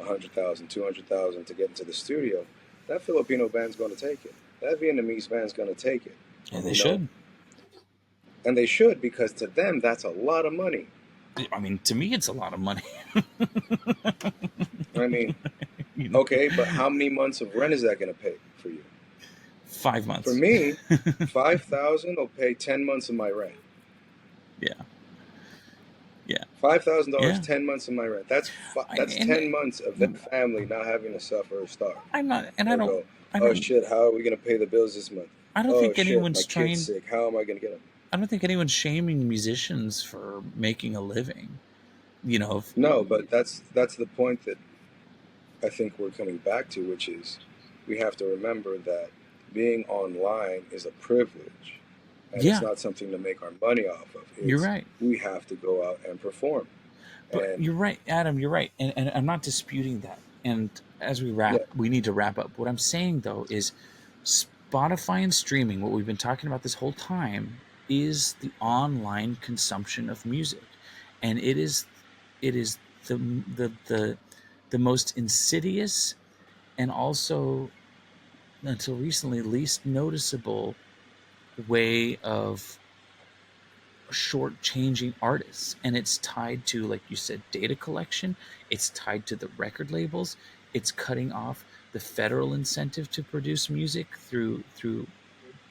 $100,000, $200,000 to get into the studio," that Filipino band's going to take it. That Vietnamese band's going to take it. And they should. And they should, because to them that's a lot of money. I mean, to me, it's a lot of money. I mean, okay, but how many months of rent is that going to pay for you? 5 months. For me, $5,000 will pay 10 months of my rent. Yeah. $5,000, 10 months of my rent. That's 10 months of that family not having to suffer or starve. I'm not, and I don't. Oh shit! How are we going to pay the bills this month? I don't think anyone's my kid's sick. How am I going to get them? I don't think anyone's shaming musicians for making a living. You know. No, but that's the point that I think we're coming back to, which is we have to remember that being online is a privilege, and it's not something to make our money off of. You're right. We have to go out and perform. But you're right, Adam. You're right, and I'm not disputing that. And as we wrap, we need to wrap up. What I'm saying though is Spotify and streaming. What we've been talking about this whole time is the online consumption of music, and it is the most insidious and also until recently least noticeable way of shortchanging artists. And it's tied to, like you said, data collection. It's tied to the record labels. It's cutting off the federal incentive to produce music through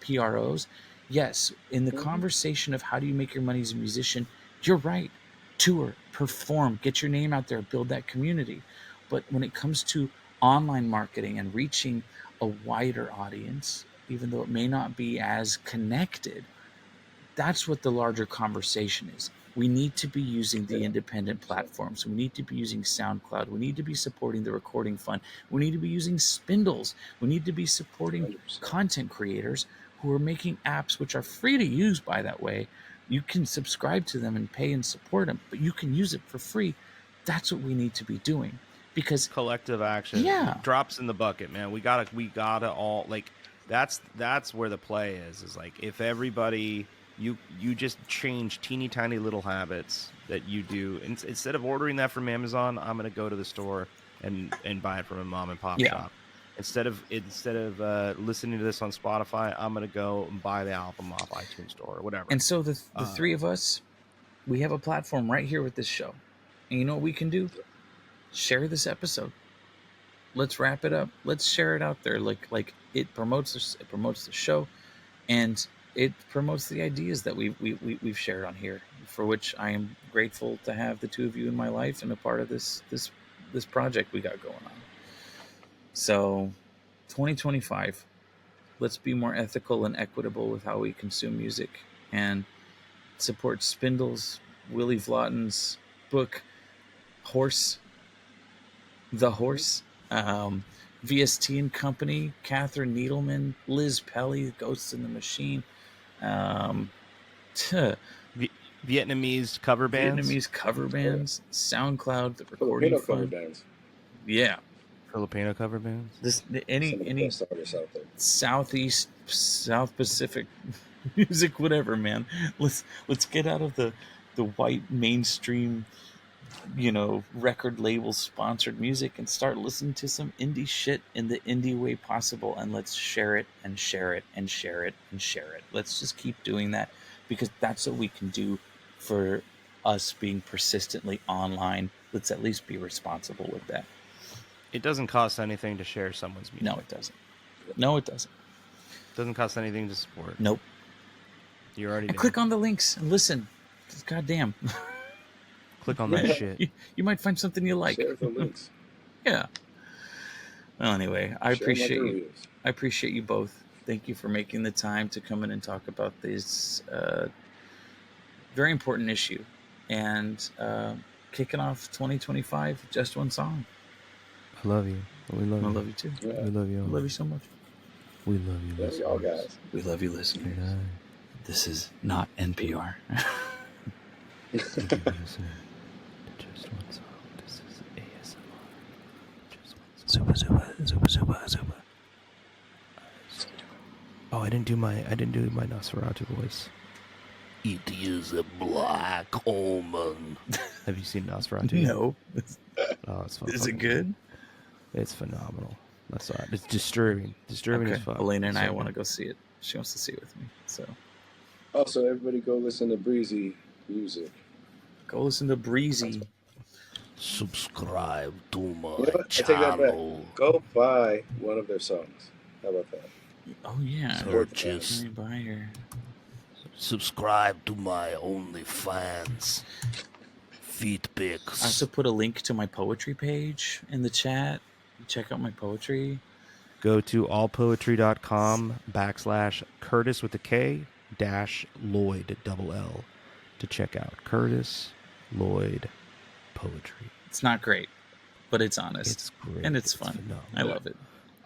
PROs. Yes, in the conversation of how do you make your money as a musician, you're right. Tour, perform, get your name out there, build that community. But when it comes to online marketing and reaching a wider audience, even though it may not be as connected, that's what the larger conversation is. We need to be using the independent platforms. We need to be using SoundCloud. We need to be supporting the recording fund. We need to be using spindles. We need to be supporting 100%. Content creators who are making apps which are free to use, by that way. You can subscribe to them and pay and support them, but you can use it for free. That's what we need to be doing, because collective action drops in the bucket, man. We gotta all, like, that's where the play is like, if everybody, you just change teeny tiny little habits that you do. Instead of ordering that from Amazon, I'm going to go to the store and buy it from a mom and pop shop. Instead of listening to this on Spotify, I'm going to go and buy the album off iTunes Store or whatever. And so the three of us, we have a platform right here with this show. And you know what we can do? Share this episode. let's wrap it up. Let's share it out there. Like it promotes the show, and it promotes the ideas that we've shared on here, for which I am grateful to have the two of you in my life and a part of this project we got going on. So 2025, let's be more ethical and equitable with how we consume music, and support Spindle's, Willie Vlotten's book, The Horse, VST and Company, Catherine Needleman, Liz Pelly, Ghosts in the Machine, um, Vietnamese cover bands. SoundCloud, the recording Filipino cover fund. bands. Yeah, Filipino cover bands. this Some any of the any best artists out there. South Pacific music, whatever, man. Let's get out of the white mainstream, record label sponsored music, and start listening to some indie shit in the indie way possible, and let's share it and share it and share it and share it. Let's just keep doing that, because that's what we can do for us being persistently online. Let's at least be responsible with that. It doesn't cost anything to share someone's music. No, it doesn't. No, it doesn't. It doesn't cost anything to support. Nope. You already And know. click on the links and listen. God damn. Click on that shit. You might find something you like. Share the links. Yeah. Well, anyway, I Share 'em like appreciate they're you. reels. I appreciate you both. Thank you for making the time to come in and talk about this very important issue, and kicking off 2025 with just one song. I love you. We love I you. love you too. Yeah. We love you. I all. love you so much. We love you. Love y'all guys. We love you, Good listeners. night. This is not NPR. Thank you for listening to Just One Song. This is ASMR. Just One Song. Super. Oh, I didn't do my Nosferatu voice. It is a black omen. Have you seen Nosferatu? No. Oh, it's fun. Is it good? It's phenomenal. That's all right. It's disturbing. Disturbing Okay. as fuck. Elena and I So want to good. go see it. She wants to see it with me. So Also, everybody go listen to Breezy music. go listen to Breezy. Subscribe to my You know what? I take that back. Go buy one of their songs. How about that? Oh yeah. Purchase. Let me buy her. Subscribe to my OnlyFans. Feet I pics. also put a link to my poetry page in the chat. Check out my poetry. Go to allpoetry.com /Curtis with a K -Lloyd LL to check out Curtis Lloyd poetry. It's not great, but it's honest. It's great. And it's fun. phenomenal. I love it.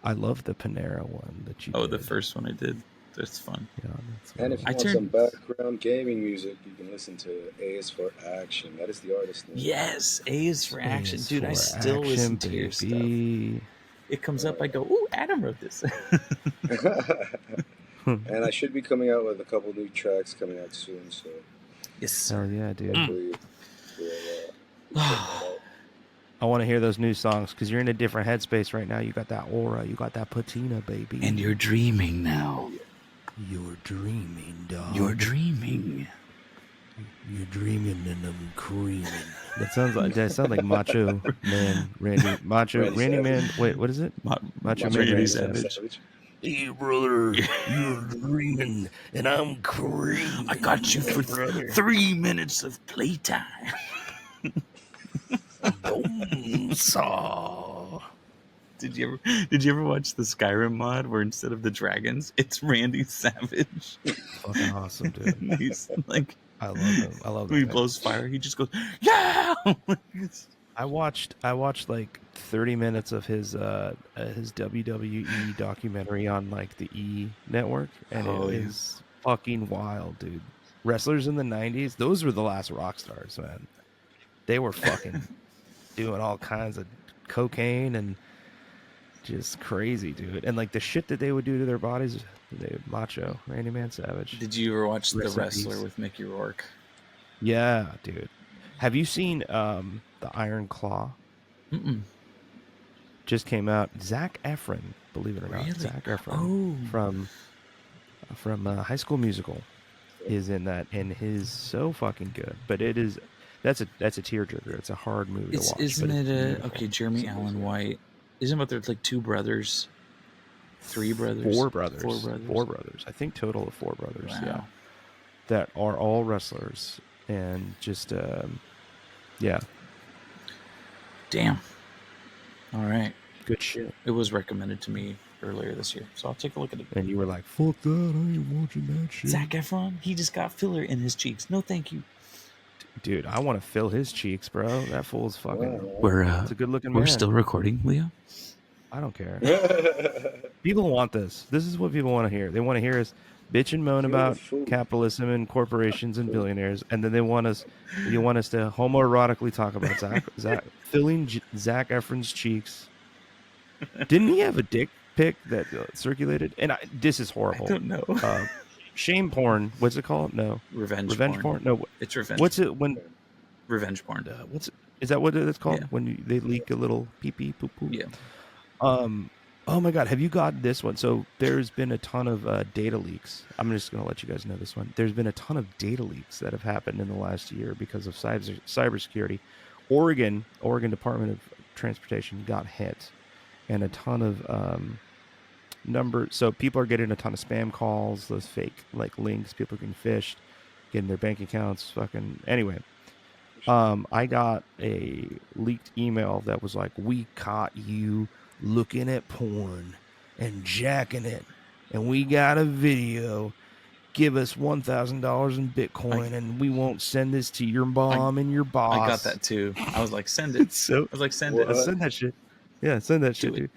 I love the Panera one that you Oh, did. the first one I did. That's fun. Yeah, that's And if you I want turned- some background gaming music, you can listen to A is for Action. That is the artist name. Yes, A is for action. Is Dude, I for still listen to your baby. stuff. It comes up, I go, ooh, Adam wrote this. And I should be coming out with a couple new tracks coming out soon, so Yes. Hell yeah, dude. hopefully we'll be checking it out. I want to hear those new songs because you're in a different headspace right now. You got that aura. You got that patina, baby. And you're dreaming now. You're dreaming, dog. You're dreaming. You're dreaming and I'm creaming. That sounds like Macho Man Randy. Randy Man. Wait, what is it? Macho Man Randy Savage. Hey, brother, you're dreaming and I'm creaming. I got you for 3 minutes of playtime. Boom saw. Did you ever watch the Skyrim mod where instead of the dragons, it's Randy Savage? Fucking awesome, dude. And he's like, I love him. I love when he him. blows fire, he just goes, yeah! I watched like 30 minutes of his WWE documentary on like the E network, and Oh, it yeah. is fucking wild, dude. Wrestlers in the 90s, those were the last rock stars, man. They were fucking doing all kinds of cocaine and just crazy, dude. And like the shit that they would do to their bodies, they would macho, Randy Man Savage. Did you ever watch The Rest in Wrestler peace. with Mickey Rourke? Yeah, dude. Have you seen the Iron Claw? Mm-mm. Just came out. Zach Efron, believe it or not, Really? Zach Efron from High School Musical is in that, and he's so fucking good. But that's a tearjerker. It's a hard movie to watch. Isn't but it it's a beautiful. okay? Jeremy Allen White Isn't about there's like 2 brothers, 3 brothers, 4 brothers. 4 brothers. 4 brothers. I think total of 4 brothers. Wow. Yeah, that are all wrestlers, and just yeah, Damn. All right. good shit. It was recommended to me earlier this year, so I'll take a look at it. And you were like, "Fuck that! I ain't watching that shit." Zac Efron, he just got filler in his cheeks. No, thank you. Dude, I want to fill his cheeks, bro. That fool's fucking. We're It's a good looking man. we're still recording, Leo. I don't care. People want this. This is what people want to hear. They want to hear us bitch and moan about capitalism and corporations and billionaires, and then they want us. You want us to homoerotically talk about Zac filling Zac Efron's cheeks. Didn't he have a dick pic that circulated? And this is horrible. I don't know. Shame porn. What's it called? No. Revenge porn. No. It's revenge. What's it when? Revenge porn? What's it? Is that what it's called? Yeah. When they leak a little pee pee poo poo. Yeah. Oh my God, have you got this one? So there's been a ton of data leaks. I'm just going to let you guys know this one. There's been a ton of data leaks that have happened in the last year because of cybersecurity. Oregon Department of Transportation got hit, and a ton of so people are getting a ton of spam calls, those fake like links. People are getting phished, getting their bank accounts fucking. Anyway, I got a leaked email that was like, "We caught you looking at porn and jacking it, and we got a video. Give us $1,000 in Bitcoin, and we won't send this to your mom and your boss." I got that too. I was like, send it. So I was like, send What? it. send that shit. Yeah, send that shit, dude.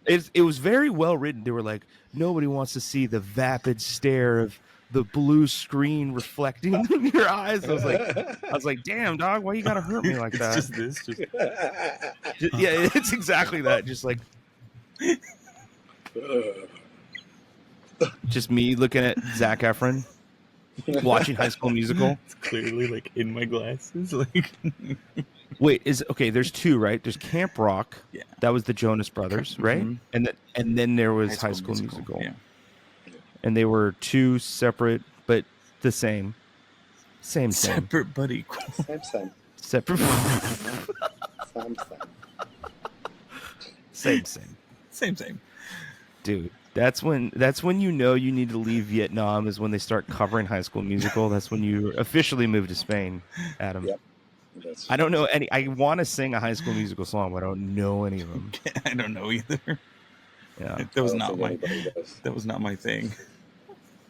It was very well written. They were like, nobody wants to see the vapid stare of the blue screen reflecting in your eyes. I was like, damn, dog, why you gotta hurt me like that? It's just this. Yeah, it's exactly that. Just like, just me looking at Zac Efron watching High School Musical. It's clearly like in my glasses. Like, Wait, there's 2, right? There's Camp Rock. Yeah. That was the Jonas Brothers, right? Mhm. And then there was High School Musical. Yeah. And they were 2 separate but the same. Same. Separate but equal. Same. Separate. Same. Same. Dude, that's when you know you need to leave Vietnam, is when they start covering High School Musical. That's when you officially move to Spain, Adam. Yep. I don't know any. I want to sing a High School Musical song, but I don't know any of them. I don't know either. Yeah, That was I don't not think my. anybody does. That was not my thing.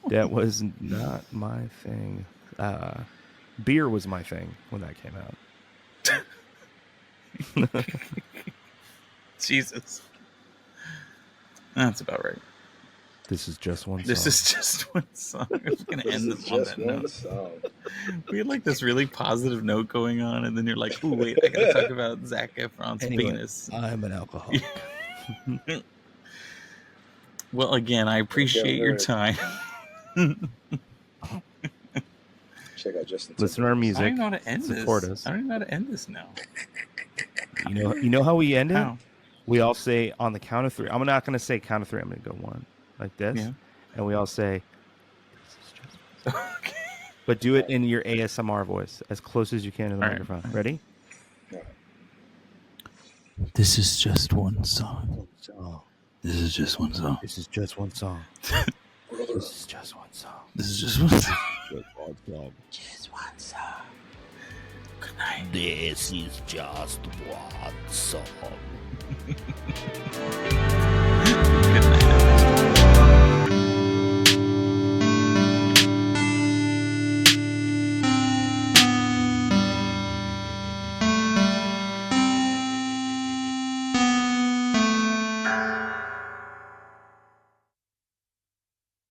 that was not my thing. Beer was my thing when that came out. Jesus. That's about right. This is just one song. This is just one song. I'm just gonna end This this is on just that one note. song. We had like this really positive note going on, and then you're like, "Ooh, wait, I gotta talk about Zac Efron's Anyway, penis." I'm an alcoholic. Well, again, I appreciate your time. Check out Justin. Listen to our I music. don't even know how to end Support this. us. I don't even know how to end this now. You know how we end it? How? We all say on the count of 3. I'm not going to say count of 3. I'm going to go 1 like this, Yeah. and we all say, "This is just one." Okay. But do it in your ASMR voice as close as you can to the All right. microphone. Ready? This is just one song. This is just one song. This is just one song. This is just one song. This is just one song. Just one song. Just one song. Good night. This is just one song. Good night.